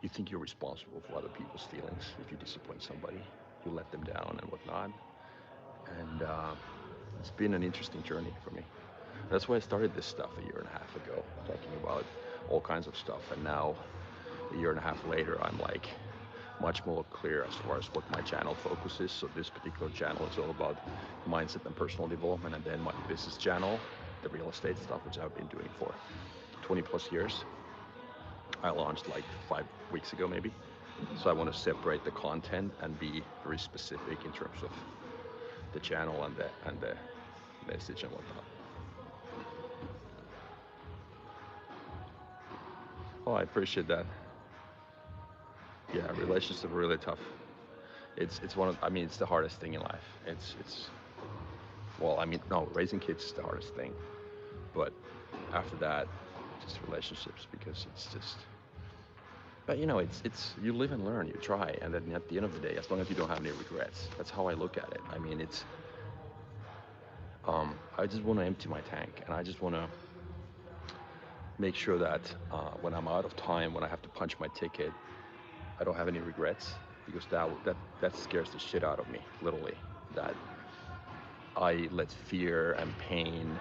think you're responsible for other people's feelings. If you disappoint somebody, you let them down and whatnot. And it's been an interesting journey for me. That's why I started this stuff a year and a half ago, talking about all kinds of stuff. And now, a year and a half later, I'm like much more clear as far as what my channel focus is. So this particular channel is all about mindset and personal development. And then my business channel, the real estate stuff, which I've been doing for 20 plus years. I launched like 5 weeks ago, maybe. So I want to separate the content and be very specific in terms of the channel and the message and whatnot. Oh, I appreciate that. Yeah, relationships are really tough. It's one of, I mean, it's the hardest thing in life. Well, I mean, no, raising kids is the hardest thing. But after that, just relationships, because it's just, but you know, it's you live and learn, you try, and then at the end of the day, as long as you don't have any regrets, that's how I look at it. I mean, it's, I just want to empty my tank, and I just want to make sure that when I'm out of time, when I have to punch my ticket, I don't have any regrets, because that scares the shit out of me, literally. That I let fear and pain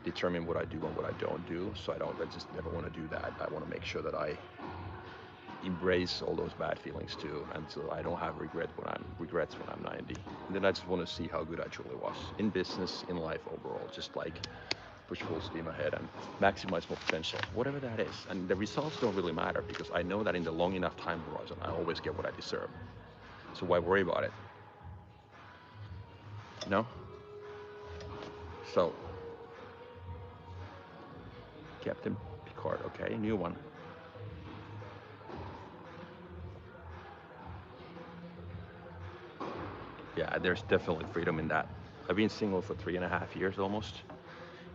determine what I do and what I don't do. So I just never want to do that. I want to make sure that I embrace all those bad feelings too, and so I don't have regrets when I'm 90. And then I just want to see how good I truly was in business, in life overall, just like push full steam ahead and maximize my potential, whatever that is. And the results don't really matter, because I know that in the long enough time horizon, I always get what I deserve. So why worry about it? You know? So, Captain Picard, okay, new one. Yeah, there's definitely freedom in that. I've been single for 3.5 years almost,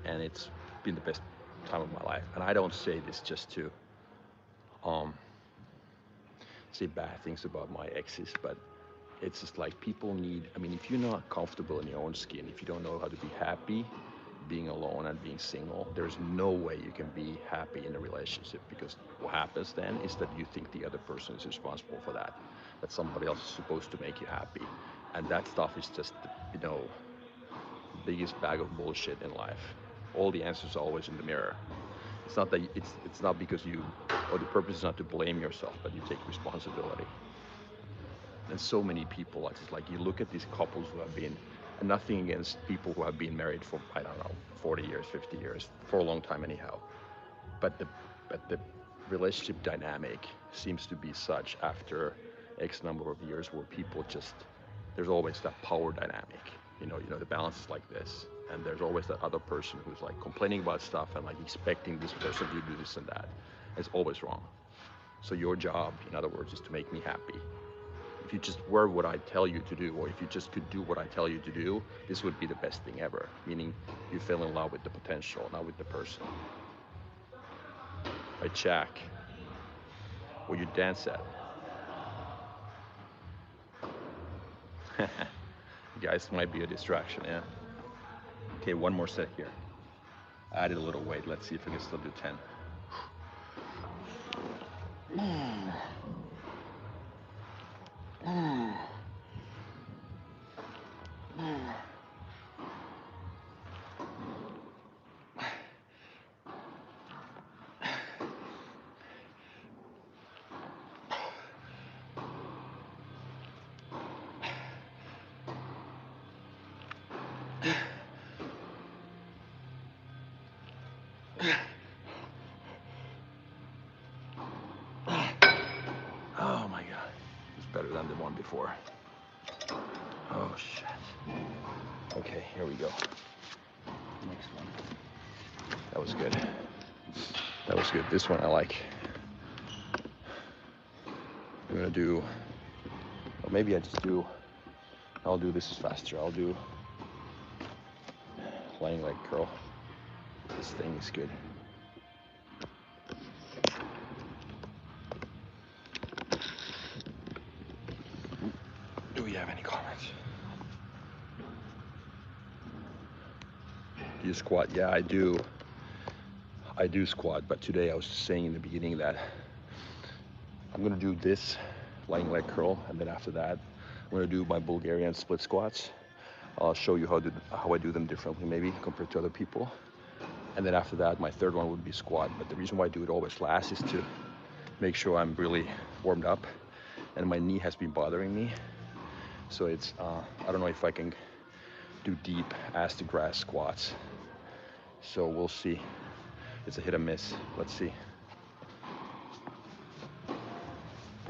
and it's been the best time of my life. And I don't say this just to say bad things about my exes, but it's just like people need, I mean, if you're not comfortable in your own skin, if you don't know how to be happy being alone and being single, there's no way you can be happy in a relationship, because what happens then is that you think the other person is responsible for that somebody else is supposed to make you happy. And that stuff is just, you know, biggest bag of bullshit in life. All the answers are always in the mirror. It's not that it's not because you, or the purpose is not to blame yourself, but you take responsibility. And so many people, it's just like you look at these couples who have been, and nothing against people who have been married for, I don't know, 40 years, 50 years, for a long time anyhow. But the relationship dynamic seems to be such after X number of years where people just, there's always that power dynamic. The balance is like this, and there's always that other person who's like complaining about stuff and like expecting this person to do this and that. It's always wrong. So your job, in other words, is to make me happy. If you just were what I tell you to do, or if you just could do what I tell you to do, this would be the best thing ever. Meaning you fell in love with the potential, not with the person. Right, Jack? Or you dance at? You guys might be a distraction, yeah? Okay, one more set here. I added a little weight. Let's see if I can still do 10. Oh my God, it's better than the one before. Oh shit. Okay, here we go. Next one. That was good. That was good. This one I like. I'm gonna do, or maybe I'll do this is faster. I'll do lying leg curl. This thing is good. Do we have any comments? Do you squat? Yeah, I do. I do squat, but today I was saying in the beginning that I'm gonna do this lying leg curl, and then after that, I'm gonna do my Bulgarian split squats. I'll show you how I do them differently, maybe compared to other people. And then after that, my third one would be squat. But the reason why I do it always last is to make sure I'm really warmed up, and my knee has been bothering me. So it's, I don't know if I can do deep ass to grass squats. So we'll see. It's a hit or miss. Let's see.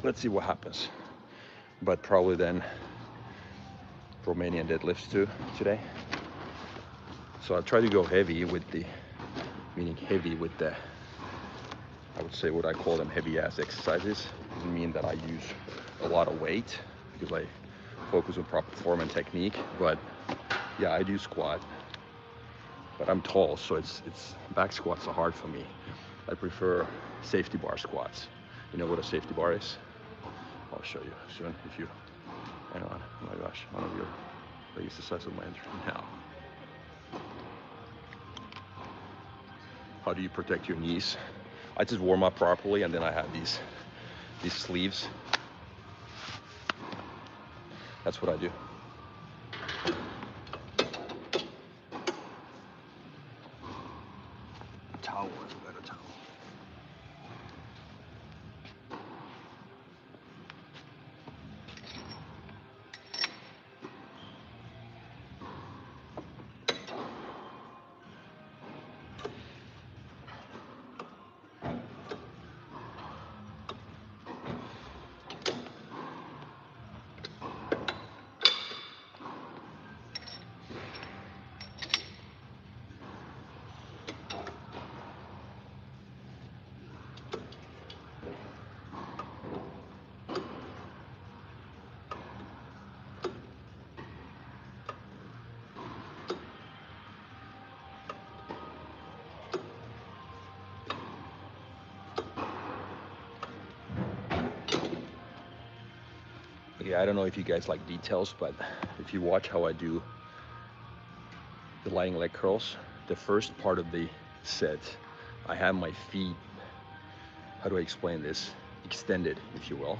Let's see what happens. But probably then Romanian deadlifts too today. So I'll try to go heavy with the, meaning heavy with the, I would say what I call them heavy ass exercises. Doesn't mean that I use a lot of weight because I focus on proper form and technique. But yeah, I do squat. But I'm tall, so it's back squats are hard for me. I prefer safety bar squats. You know what a safety bar is? I'll show you soon if you, hang on, oh my gosh, one of your legs the size of my entry now. How do you protect your knees? I just warm up properly, and then I have these sleeves. That's what I do. Towel, I got a towel. Okay, I don't know if you guys like details, but if you watch how I do the lying leg curls, the first part of the set, I have my feet, how do I explain this? Extended, if you will.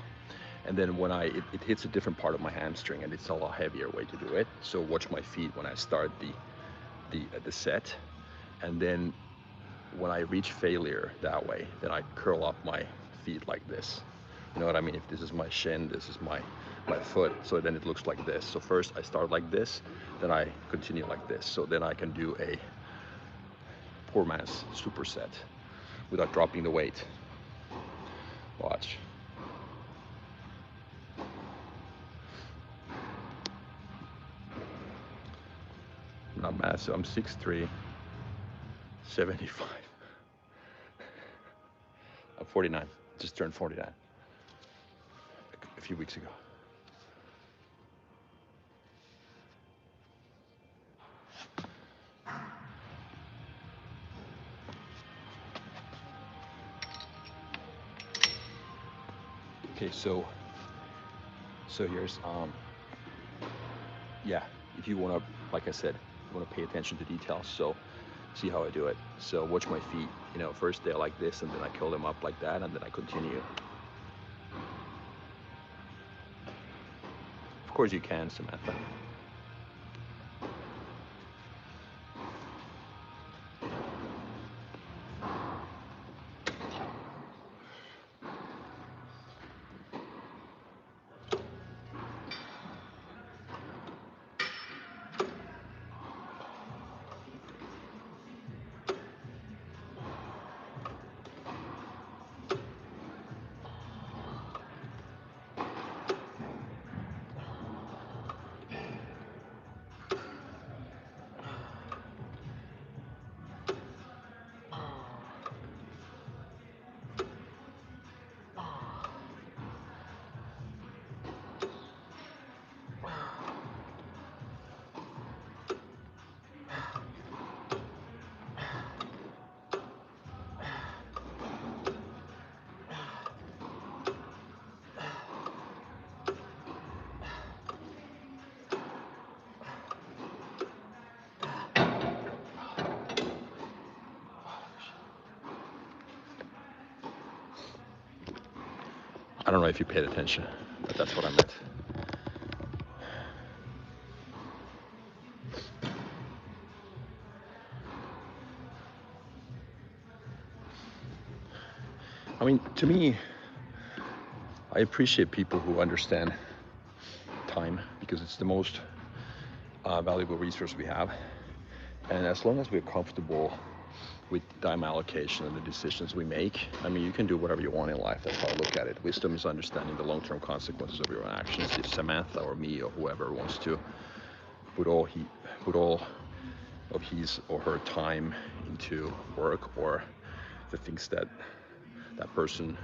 And then when it hits a different part of my hamstring, and it's a lot heavier way to do it. So watch my feet when I start the set. And then when I reach failure that way, then I curl up my feet like this. You know what I mean? If this is my shin, this is my foot, so then it looks like this. So first I start like this, then I continue like this. So then I can do a poor man's superset without dropping the weight. Watch. I'm not massive, I'm 6'3", 75. I'm 49, just turned 49 a few weeks ago. Okay, so here's yeah, if you want to, like I said, you want to pay attention to details, so see how I do it. So watch my feet, you know, first they're like this, and then I curl them up like that, and then I continue. Of course you can, Samantha. I don't know if you paid attention, but that's what I meant. I mean, to me, I appreciate people who understand time, because it's the most valuable resource we have. And as long as we're comfortable with time allocation and the decisions we make, I mean, you can do whatever you want in life. That's how I look at it. Wisdom is understanding the long-term consequences of your own actions. If Samantha or me or whoever wants to put all of his or her time into work, or the things that that person,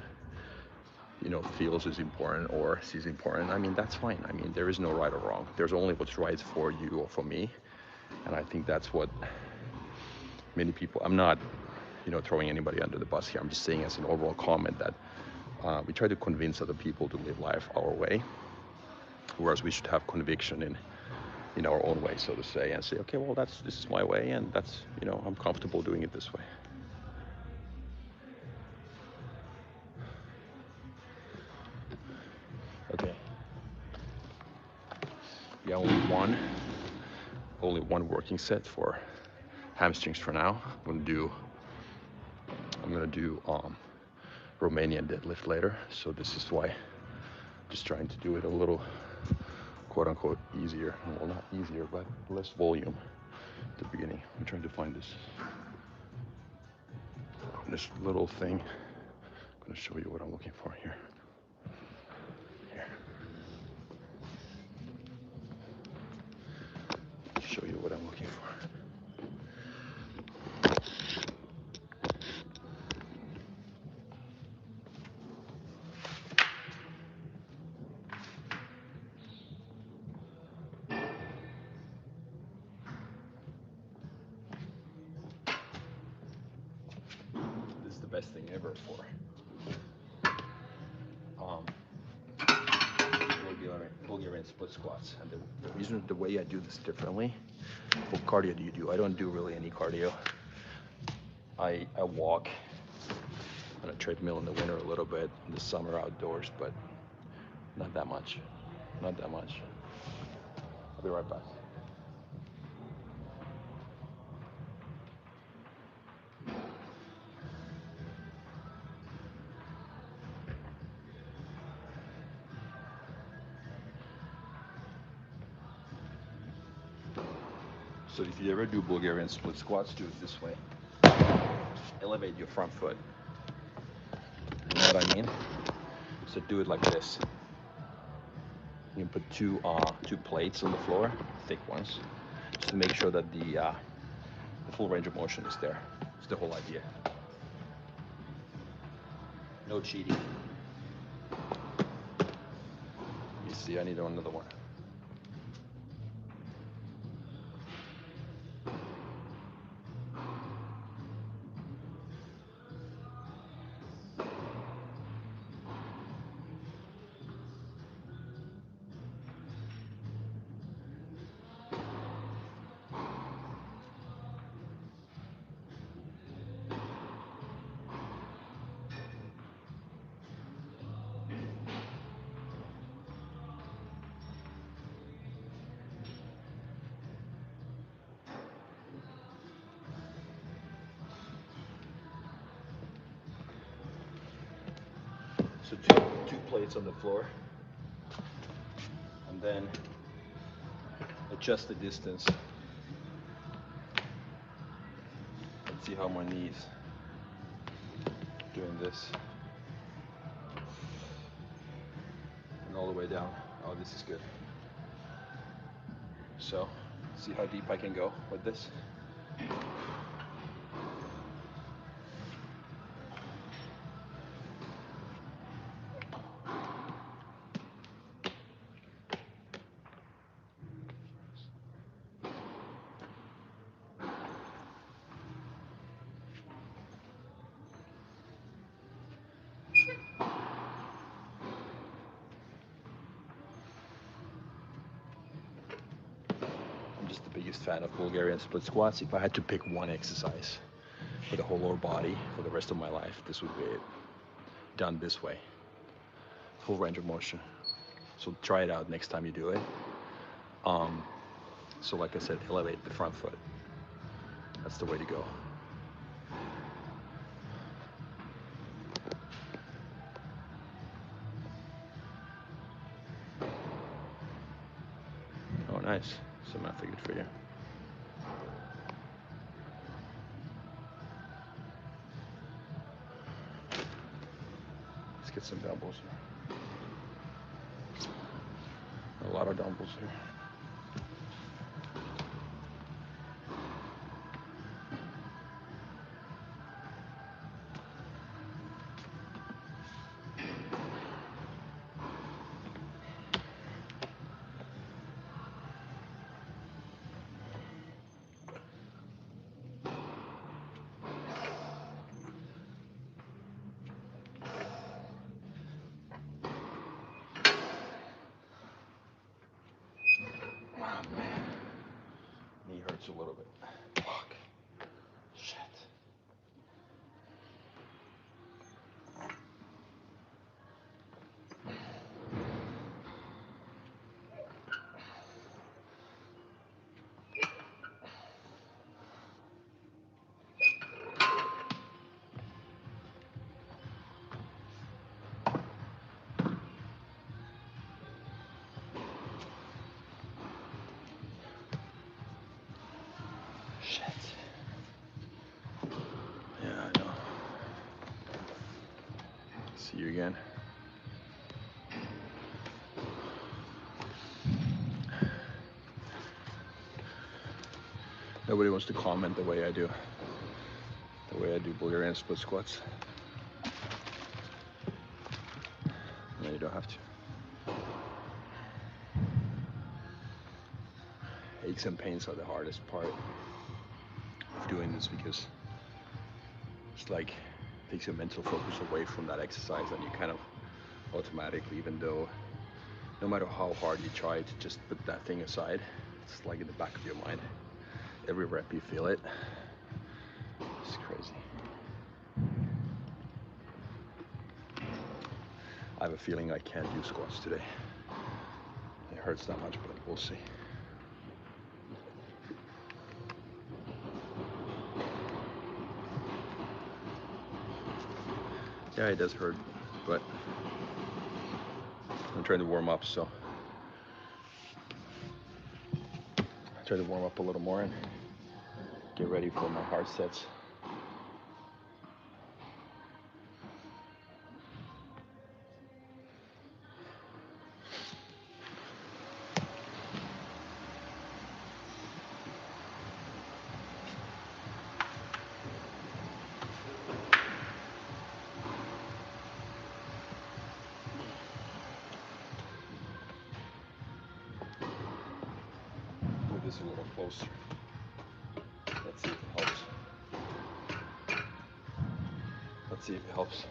you know, feels is important or sees important, I mean, that's fine. I mean, there is no right or wrong. There's only what's right for you or for me. And I think that's what many people, I'm not, you know, throwing anybody under the bus here. I'm just saying as an overall comment that we try to convince other people to live life our way, whereas we should have conviction in our own way, so to say, and say, okay, well, this is my way, and that's, you know, I'm comfortable doing it this way. Okay. Yeah, only one working set for hamstrings for now. I'm gonna do Romanian deadlift later. So this is why, just trying to do it a little, quote unquote, easier. Well, not easier, but less volume at the beginning. I'm trying to find this little thing. I'm gonna show you what I'm looking for here. Show you what I'm looking for. This is the best thing ever for Bulgarian split squats. And the reason, the way I do this differently, what cardio do you do? I don't do really any cardio. I walk on a treadmill in the winter a little bit, in the summer outdoors, but not that much. Not that much. I'll be right back. So if you ever do Bulgarian split squats, do it this way. Elevate your front foot. You know what I mean? So do it like this. You can put two plates on the floor, thick ones, just to make sure that the full range of motion is there. It's the whole idea. No cheating. You see, I need another one. So two plates on the floor, and then adjust the distance. Let's see how my knees doing this, and all the way down. Oh, this is good. So, see how deep I can go with this. I'm just the biggest fan of Bulgarian split squats. If I had to pick one exercise for the whole lower body for the rest of my life, this would be it. Done this way. Full range of motion. So try it out next time you do it. So like I said, elevate the front foot. That's the way to go. Oh, nice. Some method good for you. Let's get some dumbbells here. A lot of dumbbells here. Knee hurts a little bit. Fuck. Shit. Shit. Yeah, I know. See you again. Nobody wants to comment the way I do Bulgarian split squats. No, you don't have to. Aches and pains are the hardest part of doing this because it's like it takes your mental focus away from that exercise, and you kind of automatically, even though no matter how hard you try to just put that thing aside, it's like in the back of your mind. Every rep you feel it. It's crazy. I have a feeling I can't do squats today. It hurts that much, but we'll see. Yeah, it does hurt, but I'm trying to warm up, so try to warm up a little more and get ready for my hard sets. Move this a little closer. Let's see if it helps. Let's see if it helps.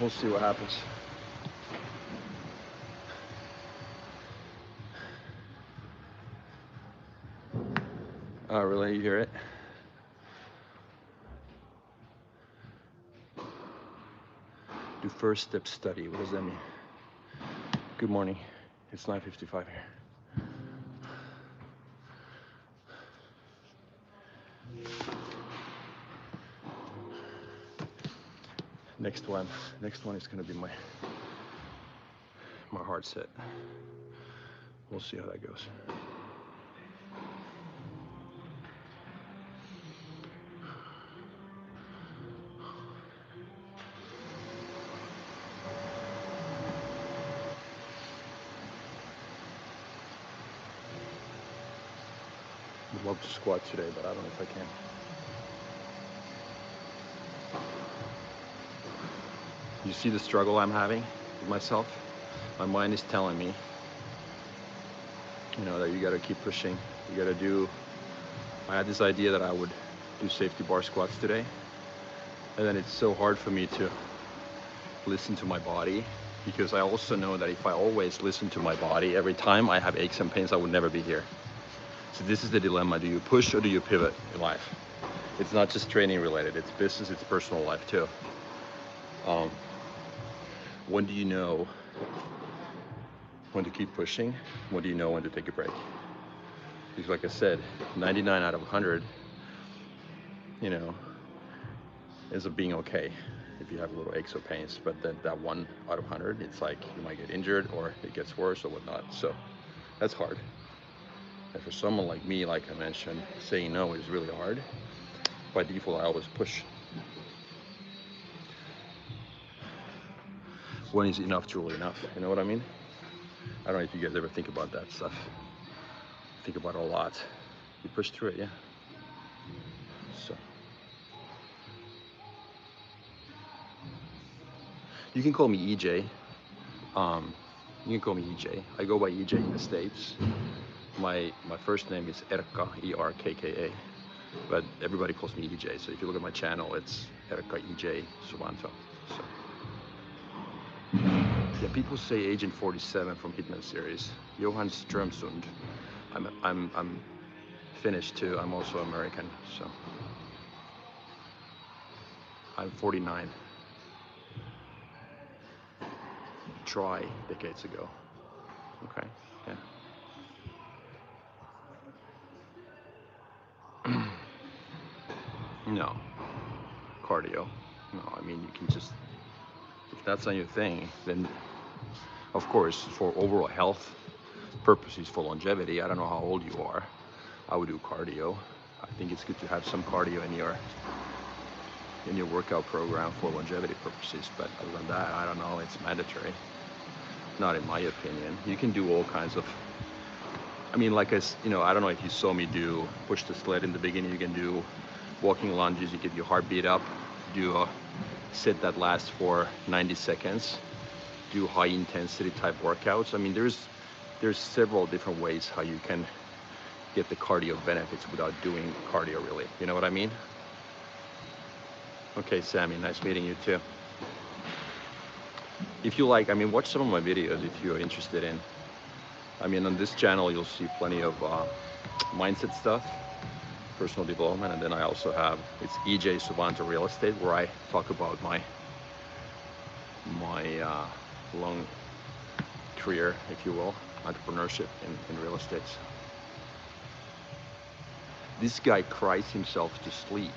We'll see what happens. Oh, really? You hear it? Do first step study. What does that mean? Good morning. It's 9:55 here. Next one is gonna be my hard set. We'll see how that goes. I'd love to squat today, but I don't know if I can. You see the struggle I'm having with myself? My mind is telling me, you know, that you gotta keep pushing. You gotta do, I had this idea that I would do safety bar squats today. And then it's so hard for me to listen to my body, because I also know that if I always listen to my body, every time I have aches and pains, I would never be here. So this is the dilemma. Do you push or do you pivot in life? It's not just training related, it's business, it's personal life too. When do you know when to keep pushing? When do you know when to take a break? Because like I said, 99 out of 100, you know, ends up being okay if you have a little aches or pains. But then that 1 out of 100, it's like you might get injured or it gets worse or whatnot. So that's hard. And for someone like me, like I mentioned, saying no is really hard. By default, I always push. When is enough truly enough? You know what I mean? I don't know if you guys ever think about that stuff. Think about it a lot. You push through it, yeah. So you can call me EJ. You can call me EJ. I go by EJ in the States. My first name is Erkka, E-R-K-K-A. But everybody calls me EJ. So if you look at my channel, it's Erkka EJ Suvanto. So. Yeah, people say Agent 47 from Hitman series. Johan Strömsund. I'm Finnish too. I'm also American. So I'm 49. Try decades ago. Okay. Yeah. No. Cardio. No, I mean, you can just, if that's not your thing, then of course, for overall health purposes, for longevity, I don't know how old you are, I would do cardio. I think it's good to have some cardio in your workout program for longevity purposes, but other than that, I don't know, it's mandatory. Not in my opinion. You can do all kinds of, I mean, like I don't know if you saw me do push the sled in the beginning. You can do walking lunges, you get your heartbeat up, do a set that lasts for 90 seconds, do high intensity type workouts. I mean, there's several different ways how you can get the cardio benefits without doing cardio really. You know what I mean? Okay, Sammy, nice meeting you too. If you like, I mean, watch some of my videos if you're interested in. I mean, on this channel, you'll see plenty of mindset stuff, personal development, and then I also have, it's EJ Suvanto Real Estate, where I talk about my long career, if you will, entrepreneurship in real estate. This guy cries himself to sleep.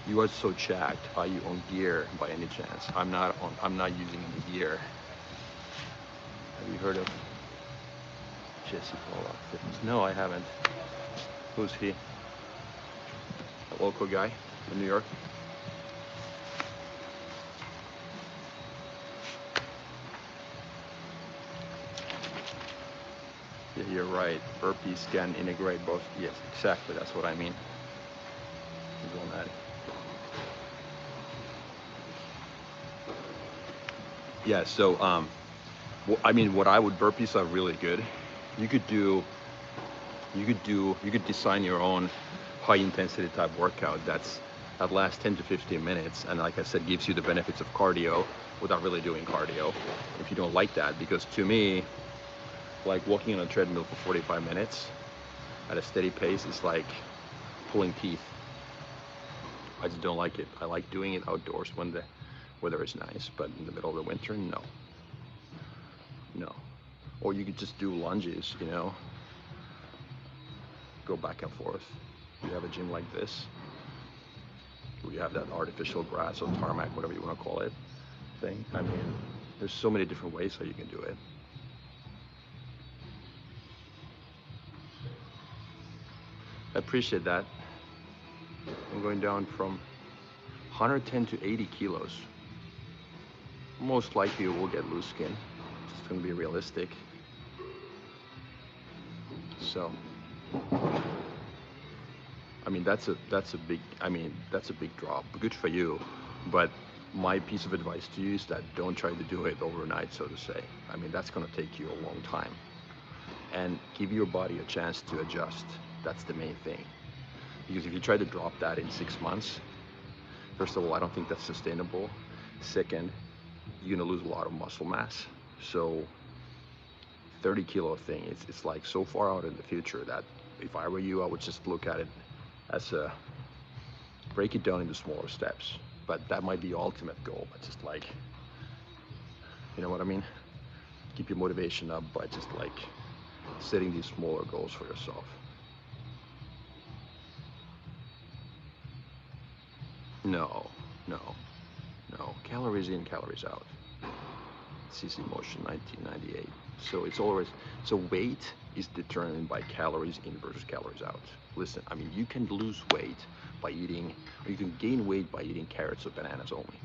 You are so jacked. Are you on gear by any chance? I'm not using any gear. Have you heard of Jesse Pollock Fitness? No, I haven't. Who's he? A local guy in New York? Yeah, you're right. Burpees can integrate both. Yes, exactly. That's what I mean. He's on that. Yeah, so I mean, what I would, burpees are really good. You could design your own high intensity type workout that lasts 10 to 15 minutes, and like I said, gives you the benefits of cardio without really doing cardio if you don't like that. Because to me, like walking on a treadmill for 45 minutes at a steady pace is like pulling teeth. I just don't like it. I like doing it outdoors when the weather is nice, but in the middle of the winter, no. Or you could just do lunges, you know, go back and forth. You have a gym like this, where you have that artificial grass or tarmac, whatever you want to call it, thing. I mean, there's so many different ways how you can do it. I appreciate that. I'm going down from 110 to 80 kilos. Most likely we'll get loose skin. It's going to be realistic. So, I mean, that's a big drop. Good for you, but my piece of advice to you is that don't try to do it overnight, so to say. I mean, that's going to take you a long time, and give your body a chance to adjust. That's the main thing, because if you try to drop that in 6 months, first of all, I don't think that's sustainable. Second, you're gonna lose a lot of muscle mass. So 30 kilo thing, it's like so far out in the future that if I were you, I would just look at it as break it down into smaller steps. But that might be your ultimate goal, but just like, you know what I mean? Keep your motivation up by just like setting these smaller goals for yourself. No. Calories in, calories out. CC Motion 1998. So it's always, so weight is determined by calories in versus calories out. Listen, I mean, you can lose weight by eating, or you can gain weight by eating carrots or bananas only.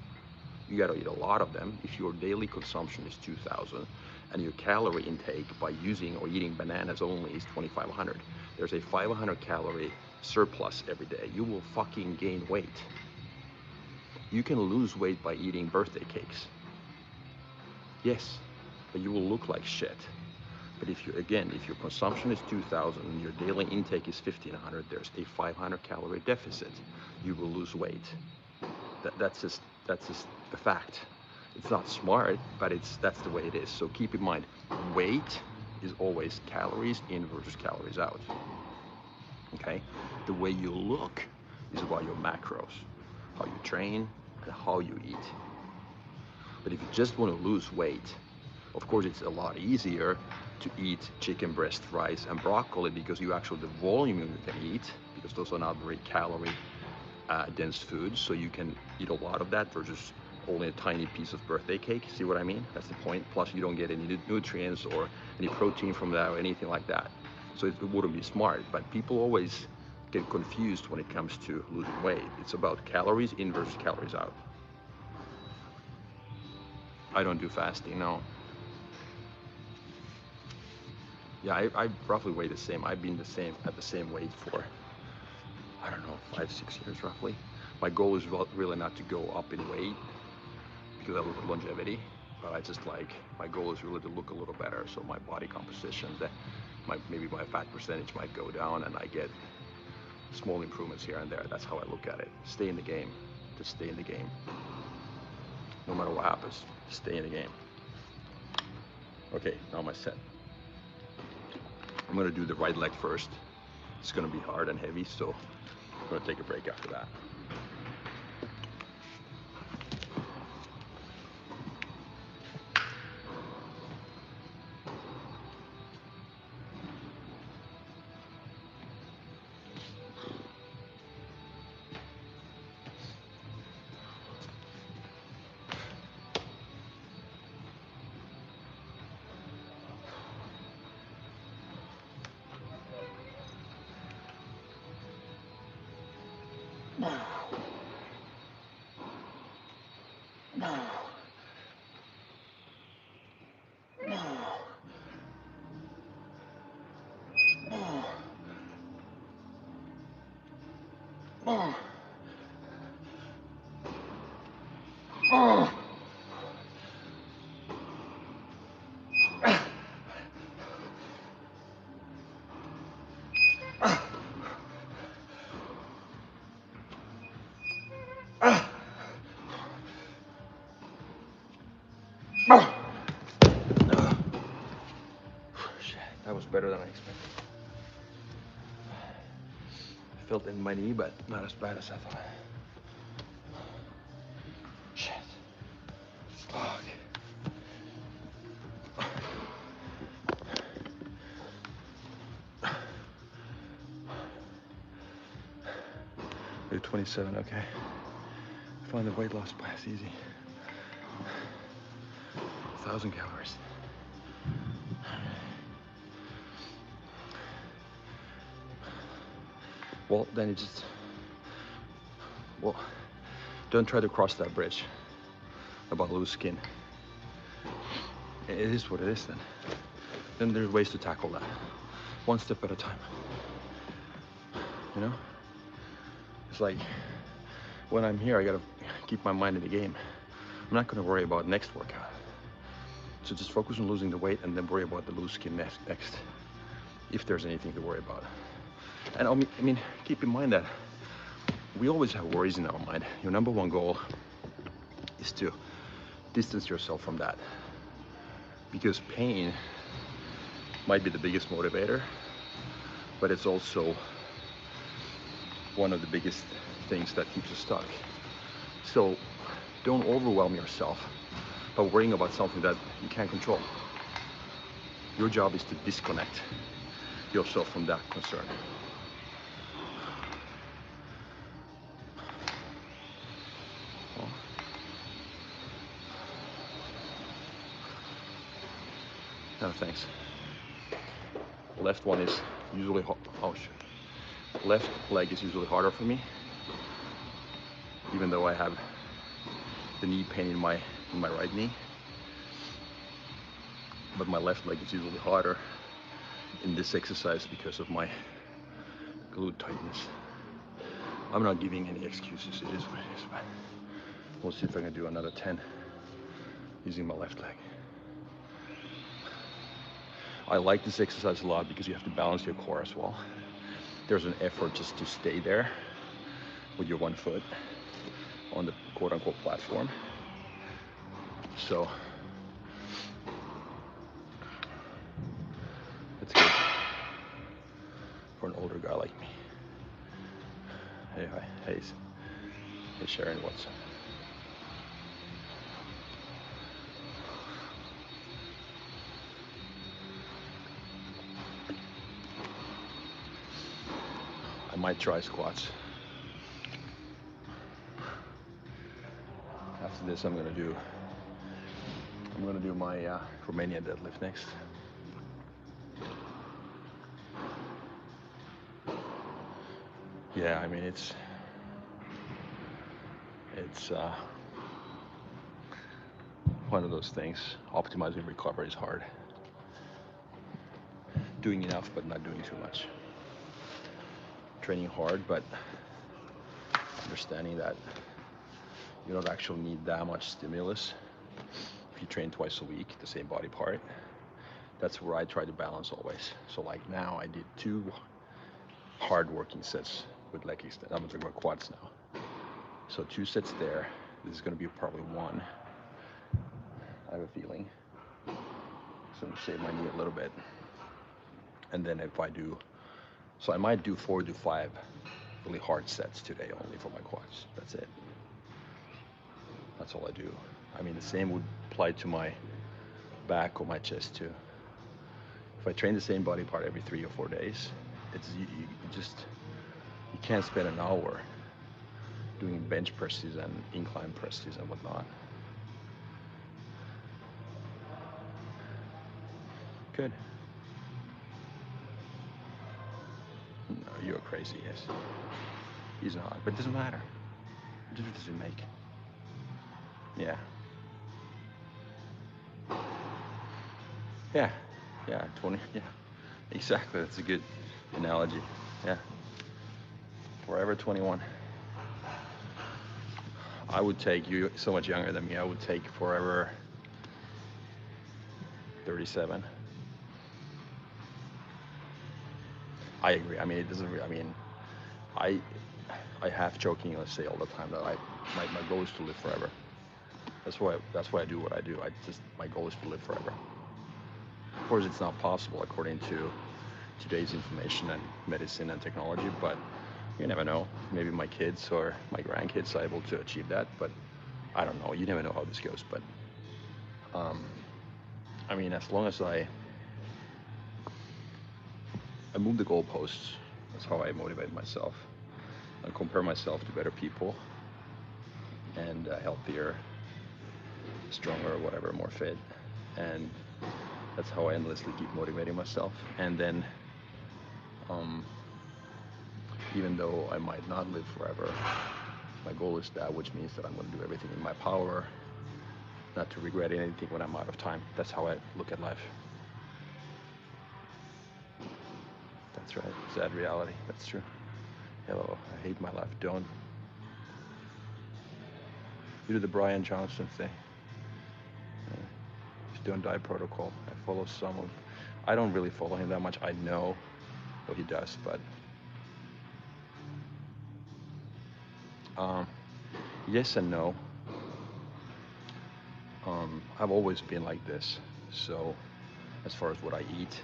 You gotta eat a lot of them. If your daily consumption is 2,000 and your calorie intake by using or eating bananas only is 2,500, there's a 500 calorie surplus every day. You will fucking gain weight. You can lose weight by eating birthday cakes. Yes, but you will look like shit. But if you, again, if your consumption is 2,000 and your daily intake is 1,500, there's a 500 calorie deficit. You will lose weight. That's just a fact. It's not smart, but that's the way it is. So keep in mind, weight is always calories in versus calories out. Okay? The way you look is about your macros, how you train, and how you eat. But if you just want to lose weight, of course it's a lot easier to eat chicken breast, rice, and broccoli, because you actually, the volume you can eat, because those are not very calorie dense foods, so you can eat a lot of that versus only a tiny piece of birthday cake. See what I mean? That's the point. Plus you don't get any nutrients or any protein from that or anything like that. So it wouldn't be smart, but people always get confused when it comes to losing weight. It's about calories in versus calories out. I don't do fasting, no. Yeah, I roughly weigh the same. I've been the same at the same weight for, I don't know, 5, 6 years roughly. My goal is really not to go up in weight because I look at longevity, but I just like, my goal is really to look a little better. So my body composition, maybe my fat percentage might go down and I get small improvements here and there. That's how I look at it. Stay in the game. Just stay in the game. No matter what happens, stay in the game. Okay, now my set. I'm gonna do the right leg first. It's gonna be hard and heavy, so I'm gonna take a break after that. Shit, that was better than I expected. I felt it in my knee, but not as bad as I thought. Shit. Fuck. You're 27, okay. I find the weight loss class easy. 1,000 calories. Well, then you just, well, don't try to cross that bridge about loose skin. It is what it is then. Then there's ways to tackle that. One step at a time. You know? It's like, when I'm here, I gotta keep my mind in the game. I'm not gonna worry about next workout. So just focus on losing the weight and then worry about the loose skin next, if there's anything to worry about. And I mean, keep in mind that we always have worries in our mind. Your number one goal is to distance yourself from that. Because pain might be the biggest motivator, but it's also one of the biggest things that keeps you stuck. So don't overwhelm yourself by worrying about something that you can't control. Your job is to disconnect yourself from that concern. Well, no thanks. Left one is usually left leg is usually harder for me, even though I have the knee pain in my right knee. But my left leg is usually harder in this exercise because of my glute tightness. I'm not giving any excuses, it is what it is, but we'll see if I can do another 10 using my left leg. I like this exercise a lot because you have to balance your core as well. There's an effort just to stay there with your one foot on the quote-unquote platform. So it's good for an older guy like me. Hey, hi, hey Sharon, what's up? I might try squats. After this, I'm gonna do my Romanian deadlift next. Yeah, I mean it's one of those things. Optimizing recovery is hard. doing enough but not doing too much. Training hard, but understanding that you don't actually need that much stimulus if you train twice a week, the same body part. That's where I try to balance always. So like now I did 2 hard working sets with leg extension. I'm talking about quads now. So 2 sets there. This is going to be probably 1. I have a feeling. So I'm going to save my knee a little bit. And then if I do, so I might do 4 to 5 really hard sets today only for my quads. That's it. That's all I do. I mean, the same would apply to my back or my chest too. If I train the same body part every 3 or 4 days, it's you can't spend an hour doing bench presses and incline presses and whatnot. Good. No, you're crazy, yes. He's not, but it doesn't matter. What difference does it make? Yeah. Yeah. Yeah, 20, yeah. Exactly, that's a good analogy. Yeah. Forever 21. I would take, you so much younger than me, I would take forever 37. I agree. I mean, it doesn't. I mean, I have jokingly say all the time that my goal is to live forever. That's why I do what I do. My goal is to live forever. Of course, it's not possible according to today's information and medicine and technology, but you never know. Maybe my kids or my grandkids are able to achieve that, but I don't know. You never know how this goes, but I mean, as long as I move the goalposts, that's how I motivate myself. I compare myself to better people and healthier, stronger, whatever, more fit, and that's how I endlessly keep motivating myself. And then, even though I might not live forever, my goal is that, which means that I'm going to do everything in my power, not to regret anything when I'm out of time. That's how I look at life. That's right. Sad reality. That's true. Hello, I hate my life. Don't. You do the Brian Johnson thing. Don't Die protocol. I follow some of. I don't really follow him that much. I know what he does, but yes and no. I've always been like this. So as far as what I eat,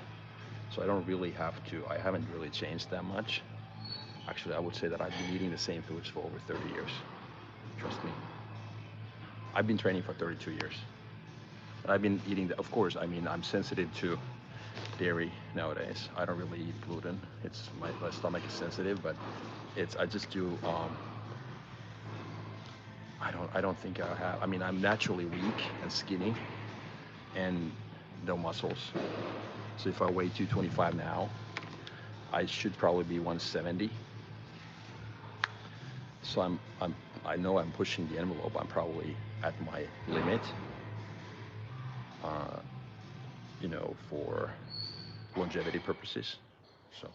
so I don't really have to. I haven't really changed that much. Actually, I would say that I've been eating the same foods for over 30 years. Trust me. I've been training for 32 years. And I've been eating, of course, I mean, I'm sensitive to dairy nowadays. I don't really eat gluten. It's my stomach is sensitive, but I just do, I don't think I have, I mean, I'm naturally weak and skinny and no muscles. So if I weigh 225 now, I should probably be 170. So I know I'm pushing the envelope. I'm probably at my limit, for longevity purposes. So,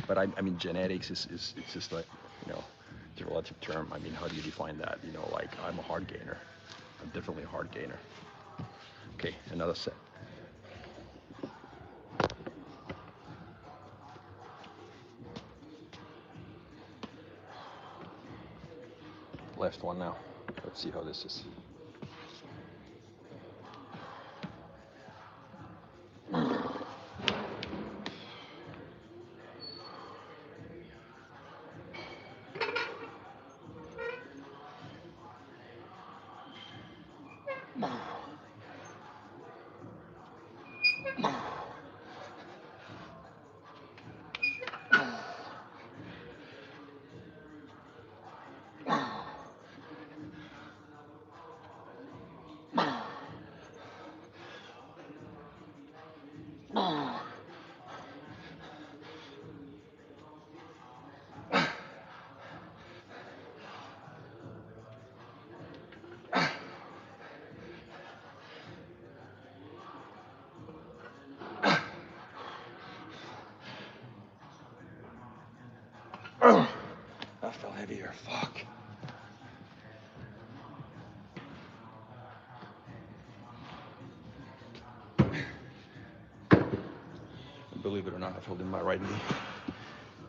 but I mean, genetics is it's just like, it's a relative term. I mean, how do you define that? Like I'm a hard gainer. I'm definitely a hard gainer. Okay, another set. Last one now. Let's see how this is. That felt heavier. Fuck. Believe it or not, I felt in my right knee.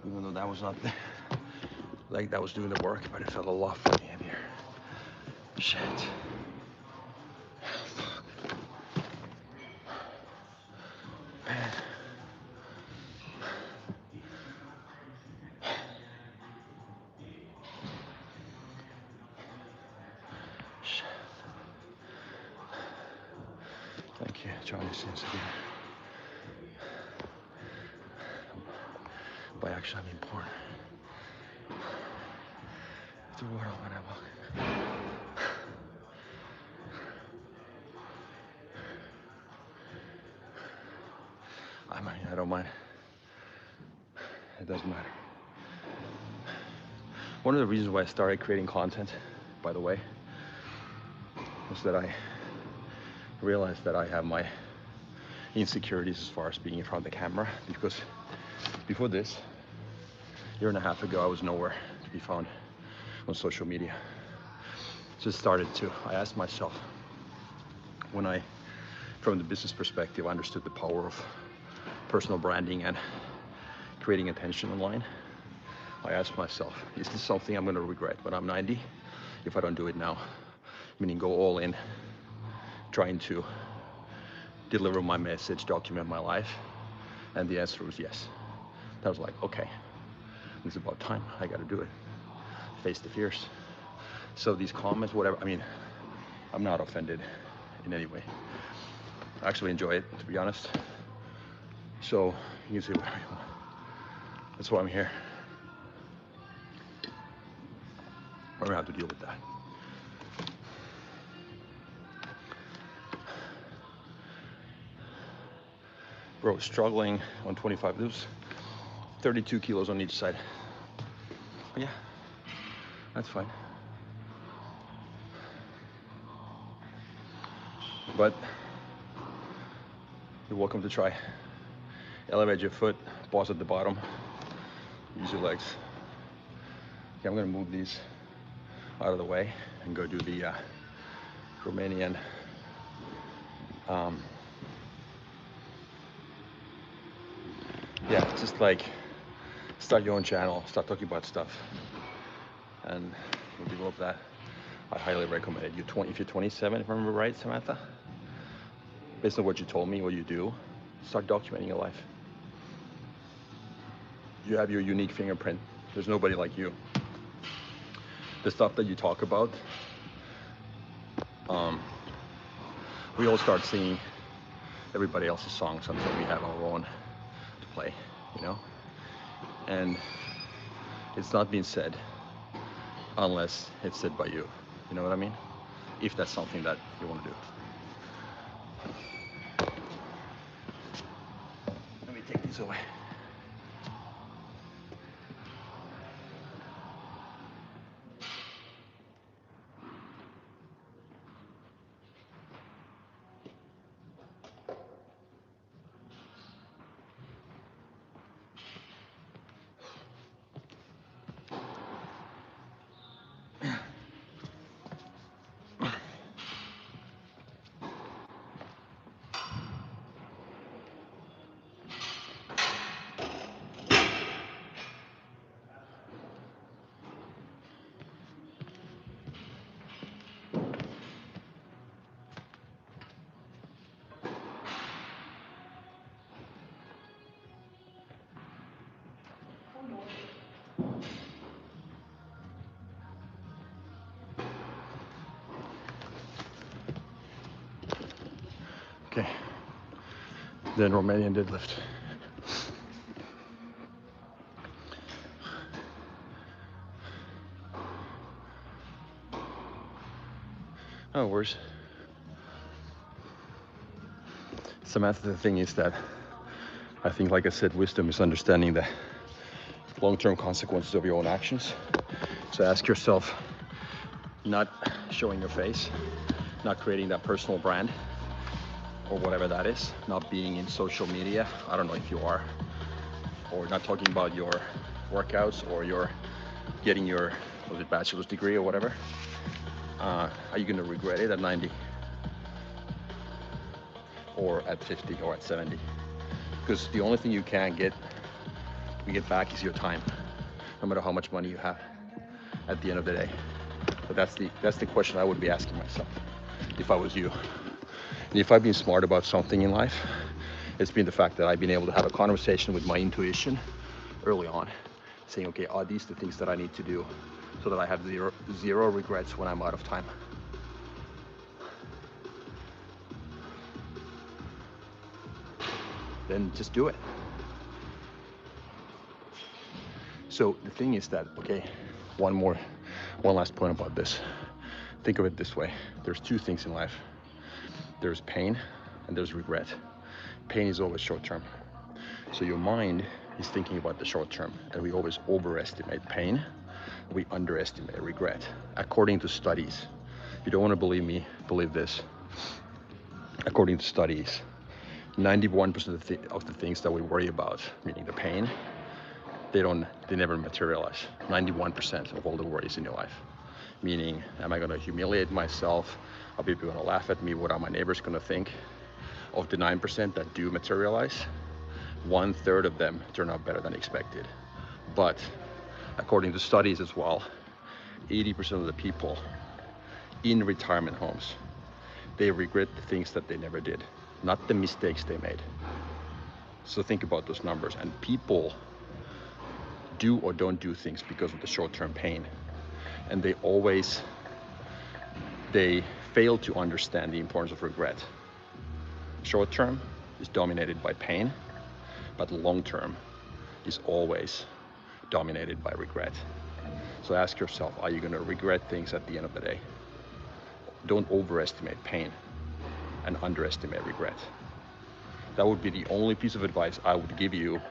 Even though that was not the leg that was doing the work, but it felt a lot fucking heavier. Shit. Man. Shit. Thank you, Johnny Sins again. By actually being born. The world when I walk. I mean, I don't mind. It doesn't matter. One of the reasons why I started creating content, by the way, was that I realized that I have my insecurities as far as being in front of the camera, because before this, a year and a half ago, I was nowhere to be found on social media. Just started to, I asked myself, when I, from the business perspective, understood the power of personal branding and creating attention online, I asked myself, is this something I'm going to regret when I'm 90 if I don't do it now? Meaning go all in, trying to deliver my message, document my life. And the answer was yes. I was like, okay, it's about time. I got to do it. Face the fears. So these comments, whatever, I mean, I'm not offended in any way. I actually enjoy it, to be honest. So you can say whatever you want. That's why I'm here. I'm gonna have to deal with that. Bro, struggling on 25 loops, 32 kilos on each side. But yeah, that's fine. But you're welcome to try. Elevate your foot, pause at the bottom, use your legs. Okay, I'm gonna move these out of the way and go do the Romanian yeah, just like start your own channel, start talking about stuff, and we'll develop that. I highly recommend it. If you're 27, if I remember right, Samantha, based on what you told me, what you do, start documenting your life. You have your unique fingerprint. There's nobody like you. The stuff that you talk about, we all start singing everybody else's songs until we have our own to play, you know? And it's not being said unless it's said by you. You know what I mean? If that's something that you want to do. Let me take these away. Okay, then Romanian deadlift. No worries. Samantha, the thing is that I think, like I said, wisdom is understanding the long-term consequences of your own actions. So ask yourself, not showing your face, not creating that personal brand, or whatever that is, not being in social media. I don't know if you are, or not talking about your workouts, or you're getting your bachelor's degree or whatever, are you going to regret it at 90 or at 50 or at 70? Because the only thing you get back is your time, no matter how much money you have at the end of the day. But that's the question I would be asking myself if I was you. And if I've been smart about something in life, it's been the fact that I've been able to have a conversation with my intuition early on, saying, okay, are these the things that I need to do so that I have zero regrets when I'm out of time? Then just do it. So the thing is that, okay, one last point about this. Think of it this way. There's two things in life. There's pain and there's regret. Pain is always short term. So your mind is thinking about the short term, and we always overestimate pain. We underestimate regret. According to studies, if you don't want to believe me, believe this. According to studies, 91% of the things that we worry about, meaning the pain, they never materialize. 91% of all the worries in your life. Meaning, am I going to humiliate myself? Are people going to laugh at me? What are my neighbors going to think? Of the 9% that do materialize, 1/3 of them turn out better than expected. But according to studies as well, 80% of the people in retirement homes, they regret the things that they never did, not the mistakes they made. So think about those numbers. And people do or don't do things because of the short-term pain. And they fail to understand the importance of regret. Short-term is dominated by pain, but long-term is always dominated by regret. So ask yourself, are you going to regret things at the end of the day? Don't overestimate pain and underestimate regret. That would be the only piece of advice I would give you.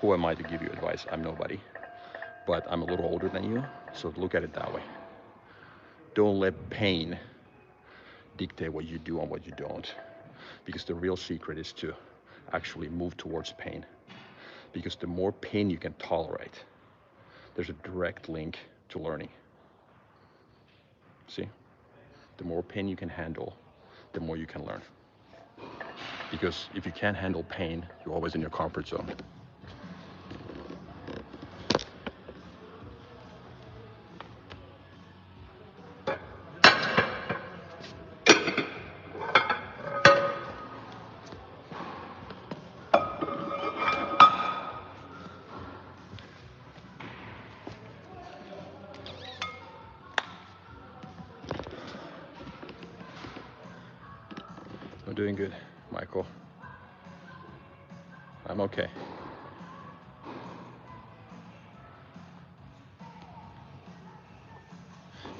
Who am I to give you advice? I'm nobody. But I'm a little older than you, so look at it that way. Don't let pain dictate what you do and what you don't. Because the real secret is to actually move towards pain. Because the more pain you can tolerate, there's a direct link to learning. See? The more pain you can handle, the more you can learn. Because if you can't handle pain, you're always in your comfort zone. I'm doing good, Michael. I'm okay.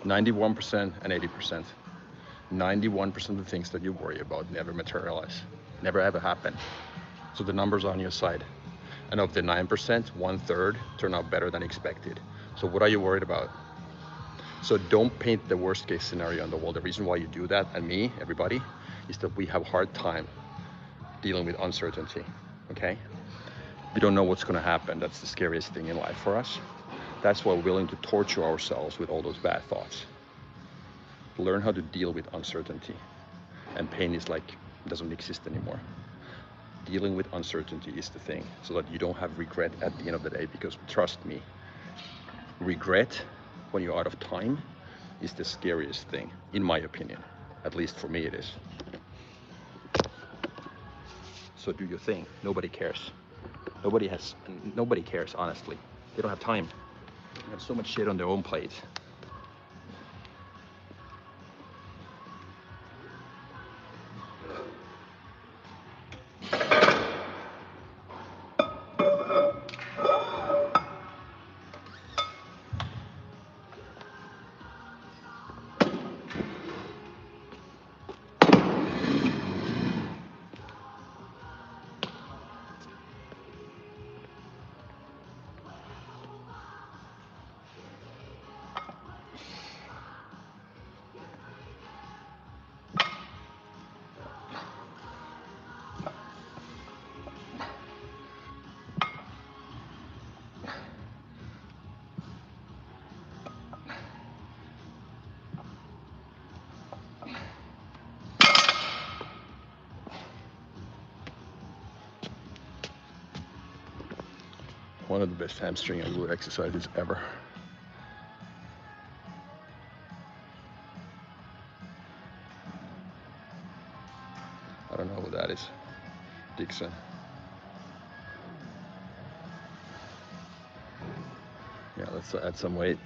%91 and 80%. 91% of the things that you worry about never materialize, never ever happen. So the numbers are on your side. And of the 9%, 1/3 turn out better than expected. So what are you worried about? So don't paint the worst case scenario on the wall. The reason why you do that, and me, everybody, is that we have a hard time dealing with uncertainty, okay? We don't know what's gonna happen. That's the scariest thing in life for us. That's why we're willing to torture ourselves with all those bad thoughts. Learn how to deal with uncertainty. And pain is like, doesn't exist anymore. Dealing with uncertainty is the thing, so that you don't have regret at the end of the day, because trust me, regret when you're out of time is the scariest thing, in my opinion. At least for me it is. So do your thing. Nobody cares. Nobody cares, honestly. They don't have time. They have so much shit on their own plate. one of the best hamstring and glute exercises ever. I don't know who that is. Dixon. Yeah, let's add some weight.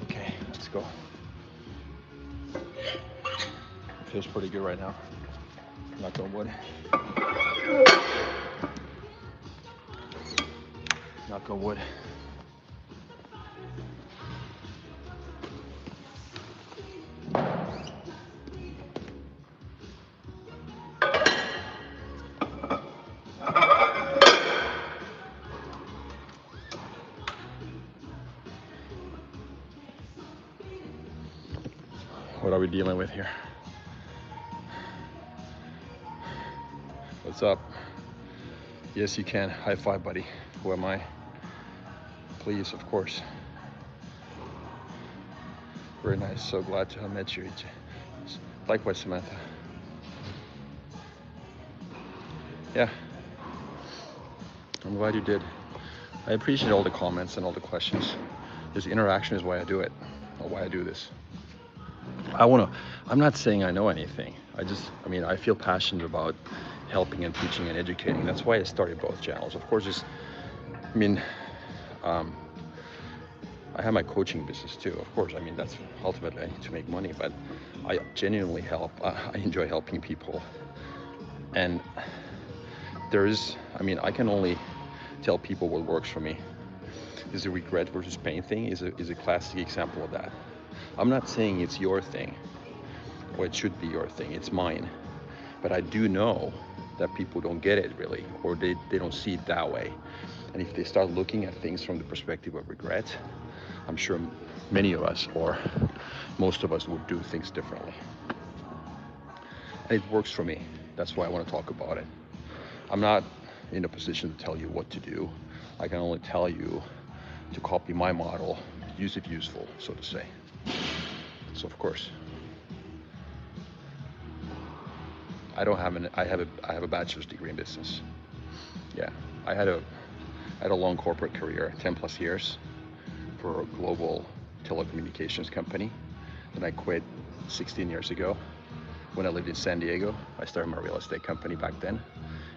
Okay, let's go. Feels pretty good right now. Knock on wood. Knock on wood. What are we dealing with here? What's up? Yes, you can. High five, buddy. Who am I? Please, of course. Very nice. So glad to have met you. Likewise, Samantha. Yeah. I'm glad you did. I appreciate all the comments and all the questions. This interaction is why I do it, or why I do this. I'm not saying I know anything. I feel passionate about helping and teaching and educating. That's why I started both channels. Of course, I have my coaching business too. Of course, that's ultimately I need to make money, but I genuinely help. I enjoy helping people. And I can only tell people what works for me. Is the regret versus pain thing is a classic example of that. I'm not saying it's your thing, or it should be your thing, it's mine. But I do know that people don't get it really, or they don't see it that way. And if they start looking at things from the perspective of regret, I'm sure many of us, or most of us, would do things differently. And it works for me. That's why I want to talk about it. I'm not in a position to tell you what to do. I can only tell you to copy my model, use it useful, so to say. So of course, I have a bachelor's degree in business. Yeah, I had a long corporate career, 10 plus years for a global telecommunications company. Then I quit 16 years ago when I lived in San Diego. I started my real estate company back then.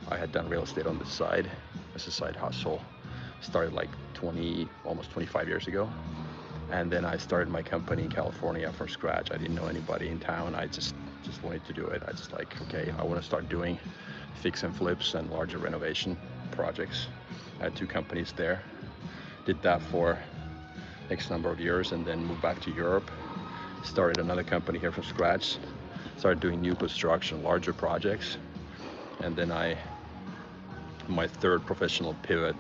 I had done real estate on the side as a side hustle. Started like almost 25 years ago. And then I started my company in California from scratch. I didn't know anybody in town. I just wanted to do it. I want to start doing fix and flips and larger renovation projects. I had 2 companies there. Did that for X number of years and then moved back to Europe. started another company here from scratch, started doing new construction, larger projects. And then my third professional pivot,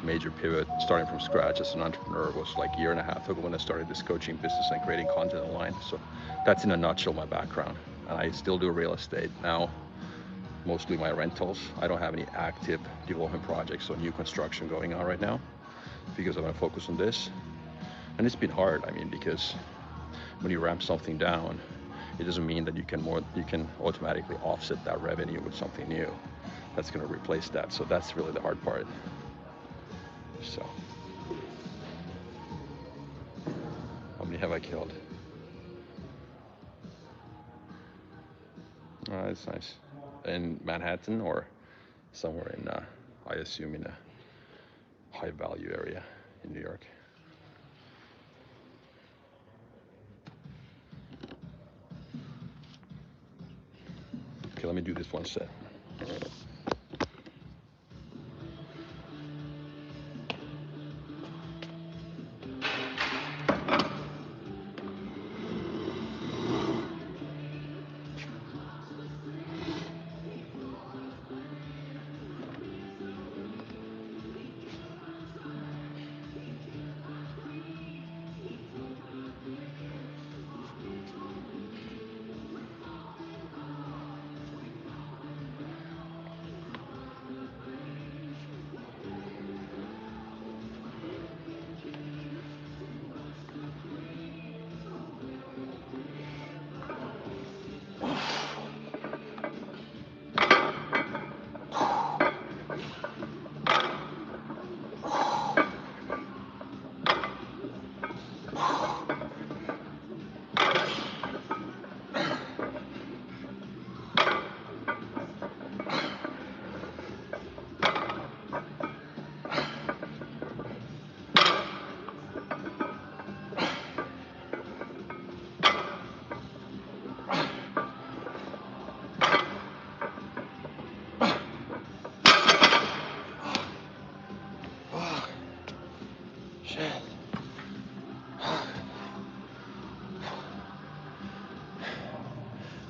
major pivot, starting from scratch as an entrepreneur, was like a year and a half ago when I started this coaching business and creating content online. So that's in a nutshell my background. And I still do real estate now, mostly my rentals. I don't have any active development projects or new construction going on right now because I'm gonna focus on this. And it's been hard, I mean, because when you ramp something down, it doesn't mean that you can automatically offset that revenue with something new that's going to replace that. So that's really the hard part. So how many have I killed? Oh, that's nice. In Manhattan or somewhere in I assume in a high value area in New York. Okay, let me do this one set.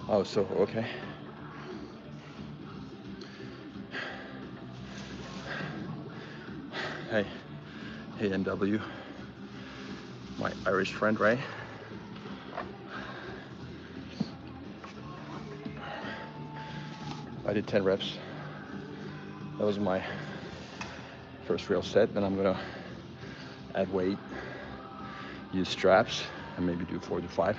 Oh, so, okay. Hey NW, my Irish friend, right? I did 10 reps. That was my first real set. Then I'm gonna add weight, use straps, and maybe do 4 to 5.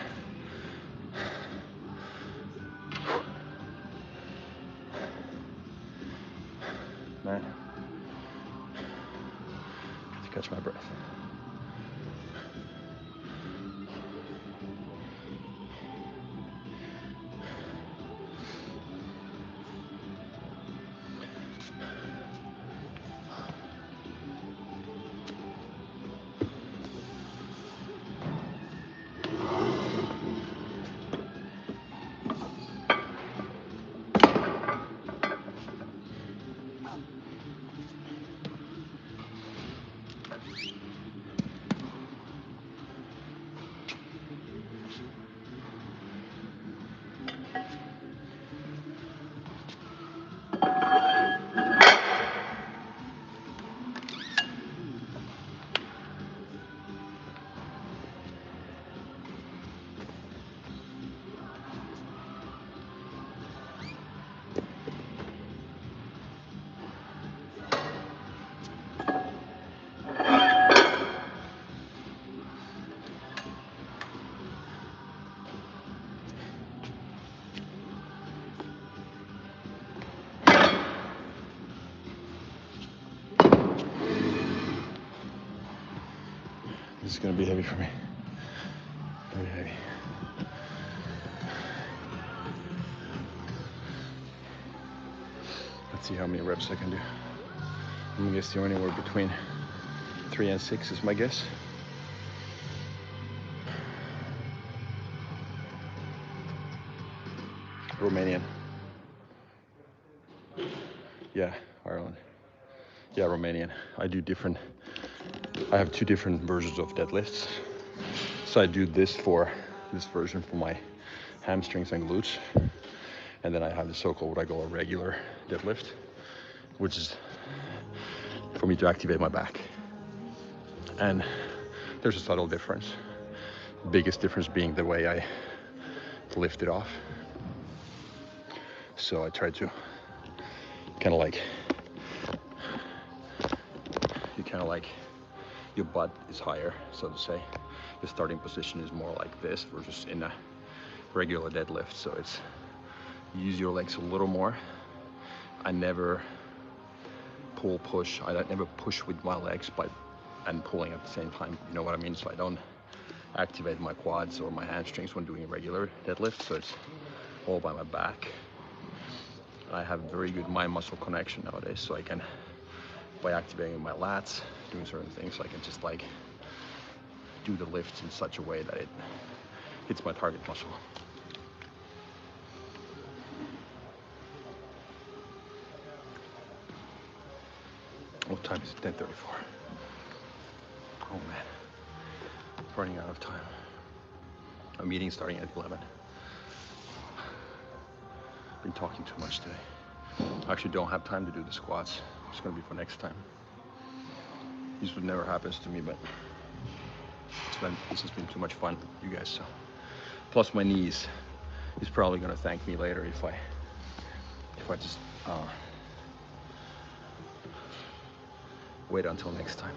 Man, to catch my breath. This is gonna be heavy for me. Very heavy. Let's see how many reps I can do. I'm guessing anywhere between 3 and 6 is my guess. Romanian. Yeah, Ireland. Yeah, Romanian. I have 2 different versions of deadlifts. So I do this version for my hamstrings and glutes, and then I have the so-called what I call a regular deadlift, which is for me to activate my back. And there's a subtle difference. Biggest difference being the way I lift it off. So I try to kind of like, your butt is higher, so to say. The starting position is more like this versus in a regular deadlift. So it's, you use your legs a little more. I never push. I never push with my legs and pulling at the same time. You know what I mean? So I don't activate my quads or my hamstrings when doing a regular deadlift. So it's all by my back. I have very good mind muscle connection nowadays. So I can, by activating my lats, doing certain things, I can just like do the lifts in such a way that it hits my target muscle. What time is it? 10:34. Oh man, running out of time. A meeting starting at 11. Been talking too much today. I actually don't have time to do the squats. It's gonna be for next time. This would never happens to me, but this has been too much fun, you guys. So, plus my knees is probably gonna thank me later if I just wait until next time.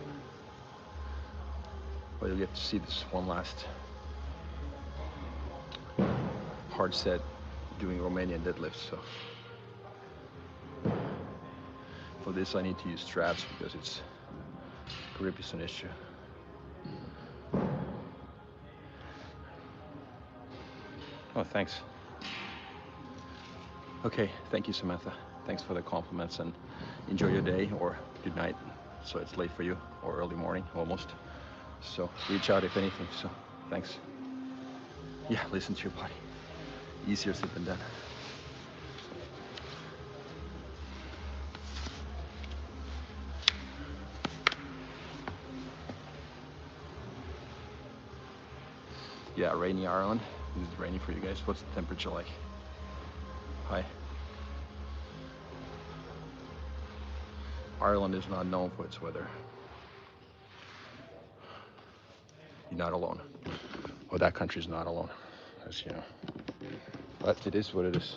But you'll get to see this one last hard set doing Romanian deadlifts. So for this I need to use straps because it's grip is an issue. Oh, thanks. Okay, thank you, Samantha. Thanks for the compliments, and enjoy your day or good night. So it's late for you, or early morning almost. So reach out if anything. So thanks. Yeah, listen to your body. Easier said than done. Yeah, rainy Ireland. Is it rainy for you guys? What's the temperature like? Hi. Ireland is not known for its weather. You're not alone. Well, that country's not alone, as you know. But it is what it is.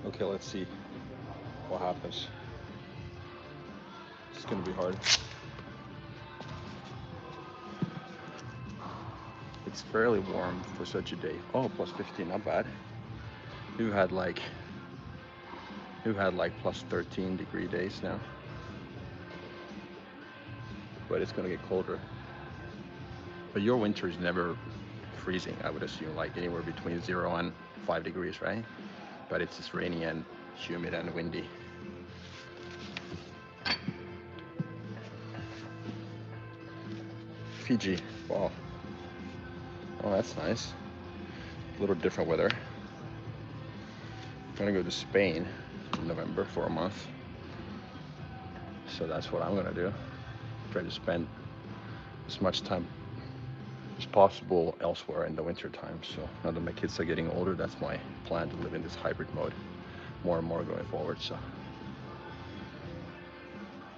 Okay, let's see what happens. It's gonna be hard. It's fairly warm for such a day. Oh, plus 15, not bad. We've had like plus 13 degree days now. But it's gonna get colder. But your winter is never freezing, I would assume, like anywhere between 0 and 5 degrees, right? But it's just rainy and humid and windy. Fiji, wow. Oh, that's nice. A little different weather. I'm gonna go to Spain in November for a month. So that's what I'm gonna do. Try to spend as much time as possible elsewhere in the winter time. So now that my kids are getting older, that's my plan, to live in this hybrid mode more and more going forward. So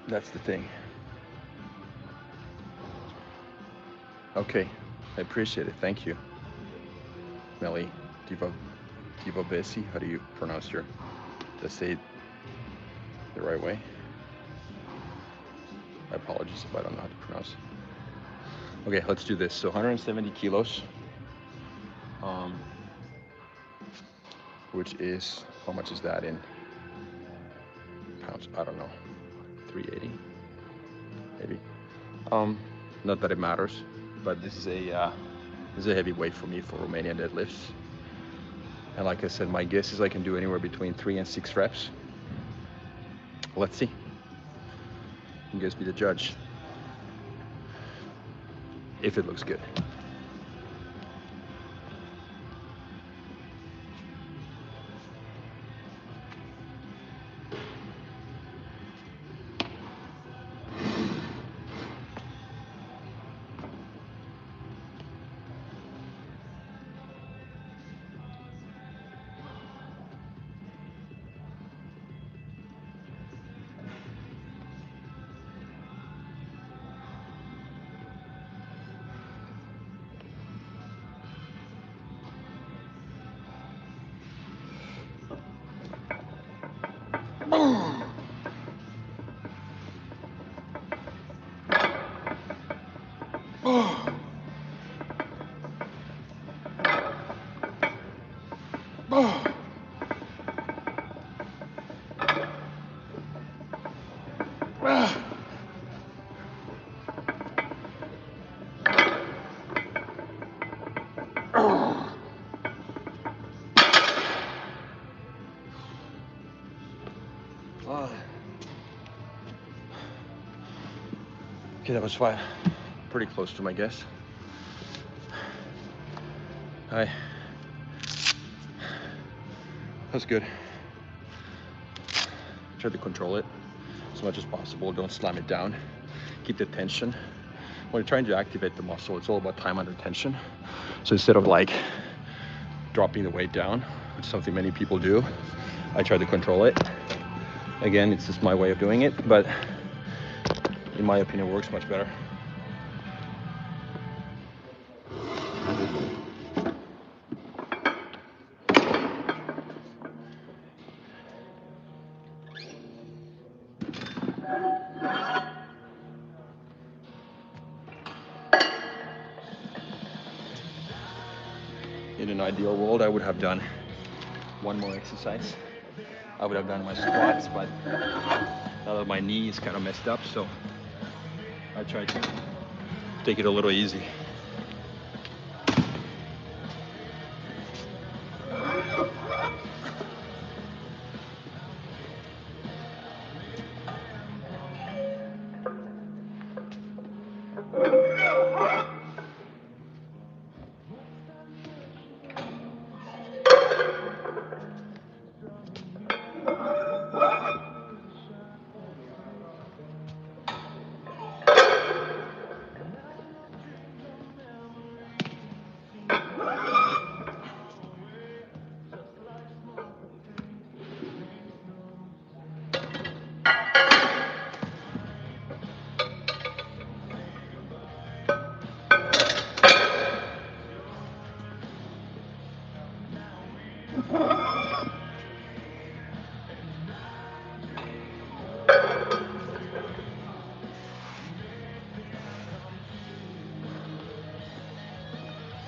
that's the thing. Okay, I appreciate it. Thank you. Melly Diva Besi, how do you pronounce your, to say it the right way? My apologies if I don't know how to pronounce it. Okay, let's do this. So 170 kilos, which is, how much is that in pounds? I don't know, 380, maybe. Not that it matters, but this is a heavy weight for me for Romanian deadlifts. And like I said, my guess is I can do anywhere between 3 and 6 reps. Let's see. You guys be the judge if it looks good. Okay, that was fine. Pretty close to my guess. Hi. That's good. Try to control it as much as possible. Don't slam it down. Keep the tension. When you're trying to activate the muscle, it's all about time under tension. So instead of like dropping the weight down, which is something many people do, I try to control it. Again, it's just my way of doing it, but in my opinion, it works much better. In an ideal world, I would have done one more exercise. I would have done my squats, but now that my knee is kind of messed up, so I tried to take it a little easy.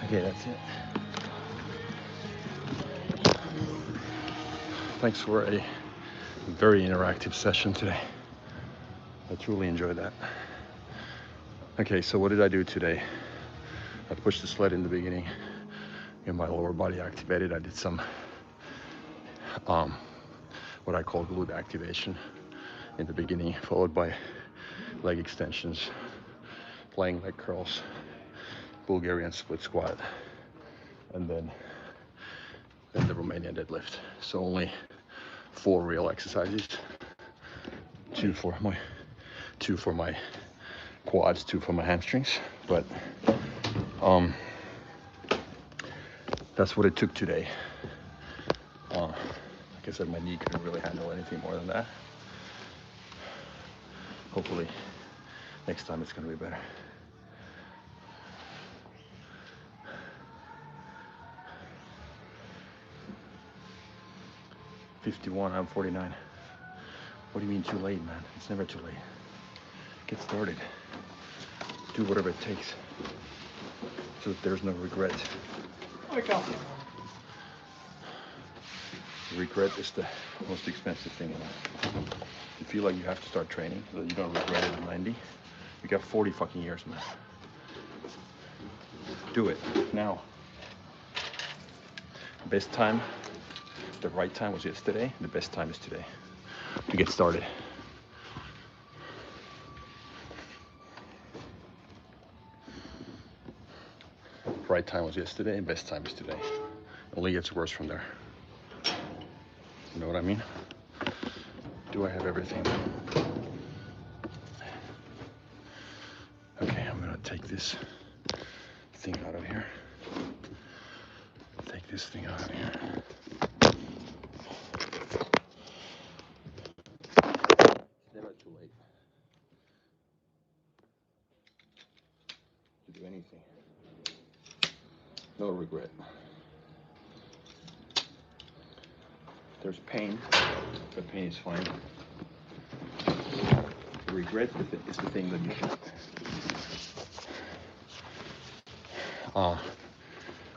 Okay, that's it. Thanks for a very interactive session today. I truly enjoyed that. Okay, so what did I do today? I pushed the sled in the beginning, get my lower body activated. I did some what I call glute activation in the beginning, followed by leg extensions, flying leg curls, Bulgarian split squat, and then the Romanian deadlift. So only 4 real exercises, two for my quads, 2 for my hamstrings. But that's what it took today. Like I said, my knee couldn't really handle anything more than that. Hopefully next time it's gonna be better. $51, I'm 49. What do you mean too late, man? It's never too late. Get started. Do whatever it takes so that there's no regret. Regret is the most expensive thing in life. You feel like you have to start training so that you don't regret it at 90. You got 40 fucking years, man. Do it now. Best time, the right time was yesterday. The best time is today to get started. Right time was yesterday, and best time is today. Only gets worse from there. You know what I mean? Do I have everything? Okay, I'm gonna take this thing out of here. Take this thing out of here. It's never too late to do anything. No regret. There's pain, but pain is fine. The regret is the thing that you should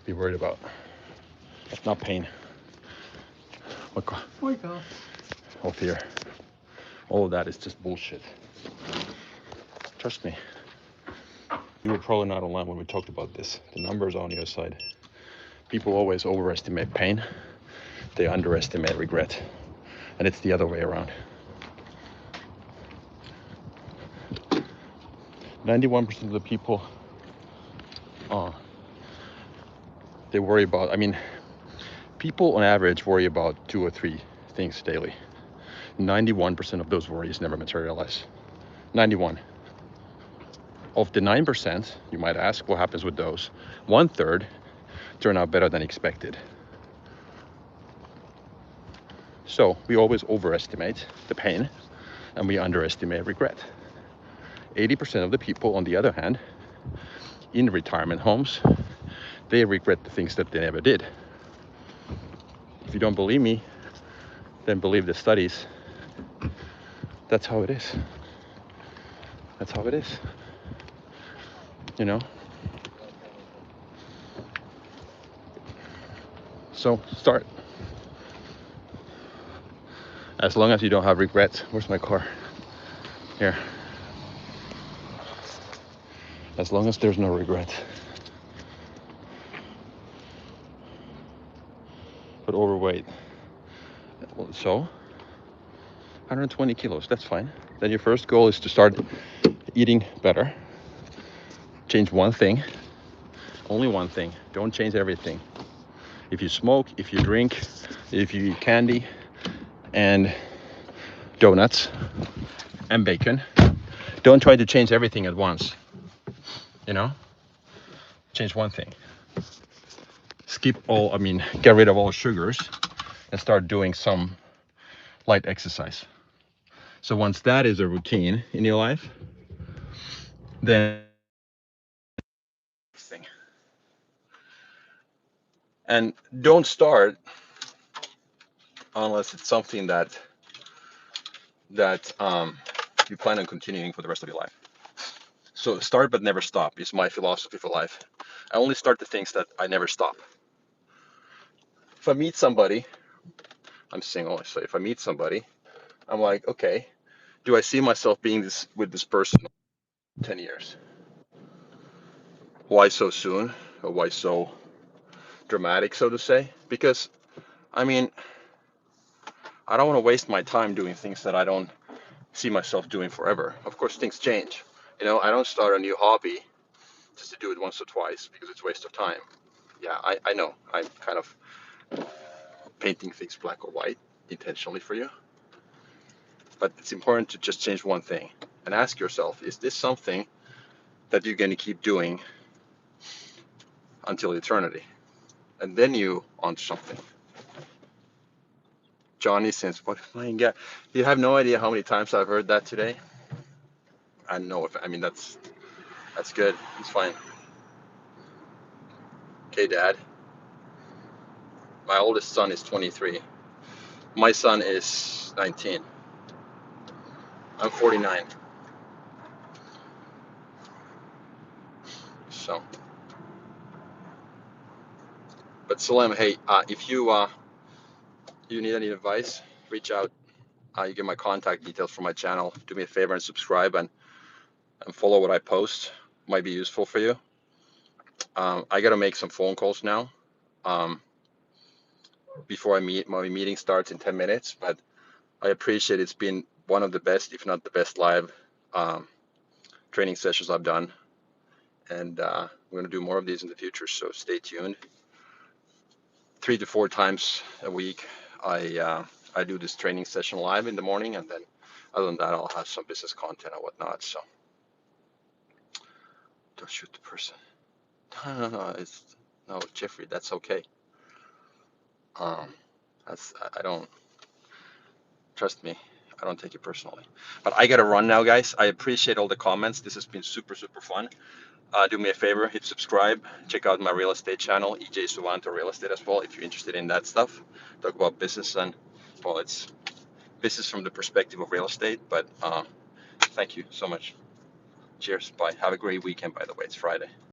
be worried about. It's not pain. Or fear. All of that is just bullshit. Trust me. You were probably not alone when we talked about this. The numbers are on your side. People always overestimate pain. They underestimate regret. And it's the other way around. 91% of the people, they worry about, people on average worry about 2 or 3 things daily. 91% of those worries never materialize. 91. Of the 9%, you might ask, what happens with those? 1/3 turn out better than expected. So we always overestimate the pain and we underestimate regret. 80% of the people, on the other hand, in retirement homes, they regret the things that they never did. If you don't believe me, then believe the studies. That's how it is. That's how it is. You know? So start. As long as you don't have regrets. Where's my car? Here. As long as there's no regret. But overweight. So 120 kilos, that's fine. Then your first goal is to start eating better. Change one thing. Only one thing. Don't change everything. If you smoke, if you drink, if you eat candy and donuts and bacon, don't try to change everything at once. You know? Change one thing. Get rid of all sugars and start doing some light exercise. So once that is a routine in your life, then thing. And don't start unless it's something that you plan on continuing for the rest of your life. So start but never stop is my philosophy for life. I only start the things that I never stop. If I meet somebody, I'm single, so if I meet somebody, I'm like, okay, do I see myself being with this person 10 years? Why so soon? Or why so dramatic, so to say? Because, I don't want to waste my time doing things that I don't see myself doing forever. Of course, things change. I don't start a new hobby just to do it once or twice because it's a waste of time. Yeah, I know. I'm kind of painting things black or white intentionally for you. But it's important to just change one thing and ask yourself, is this something that you're going to keep doing until eternity? And then you on something. Johnny says, what? My God, you have no idea how many times I've heard that today. I know. That's good. It's fine. Okay, Dad. My oldest son is 23. My son is 19. I'm 49. So, but Salem, hey, if you need any advice, reach out. You get my contact details from my channel. Do me a favor and subscribe and follow what I post. Might be useful for you. I got to make some phone calls now. before my meeting starts in 10 minutes. But I appreciate it's been one of the best, if not the best, live training sessions I've done. And we're going to do more of these in the future. So stay tuned. 3 to 4 times a week, I do this training session live in the morning, and then other than that, I'll have some business content or whatnot. So don't shoot the person. No, no, Jeffrey, that's okay. I don't, trust me, I don't take it personally. But I gotta run now, guys. I appreciate all the comments. This has been super, super fun. Do me a favor, hit subscribe. Check out my real estate channel, EJ Suvanto Real Estate as well, if you're interested in that stuff. Talk about business and, well, it's business from the perspective of real estate. But thank you so much. Cheers. Bye. Have a great weekend, by the way. It's Friday.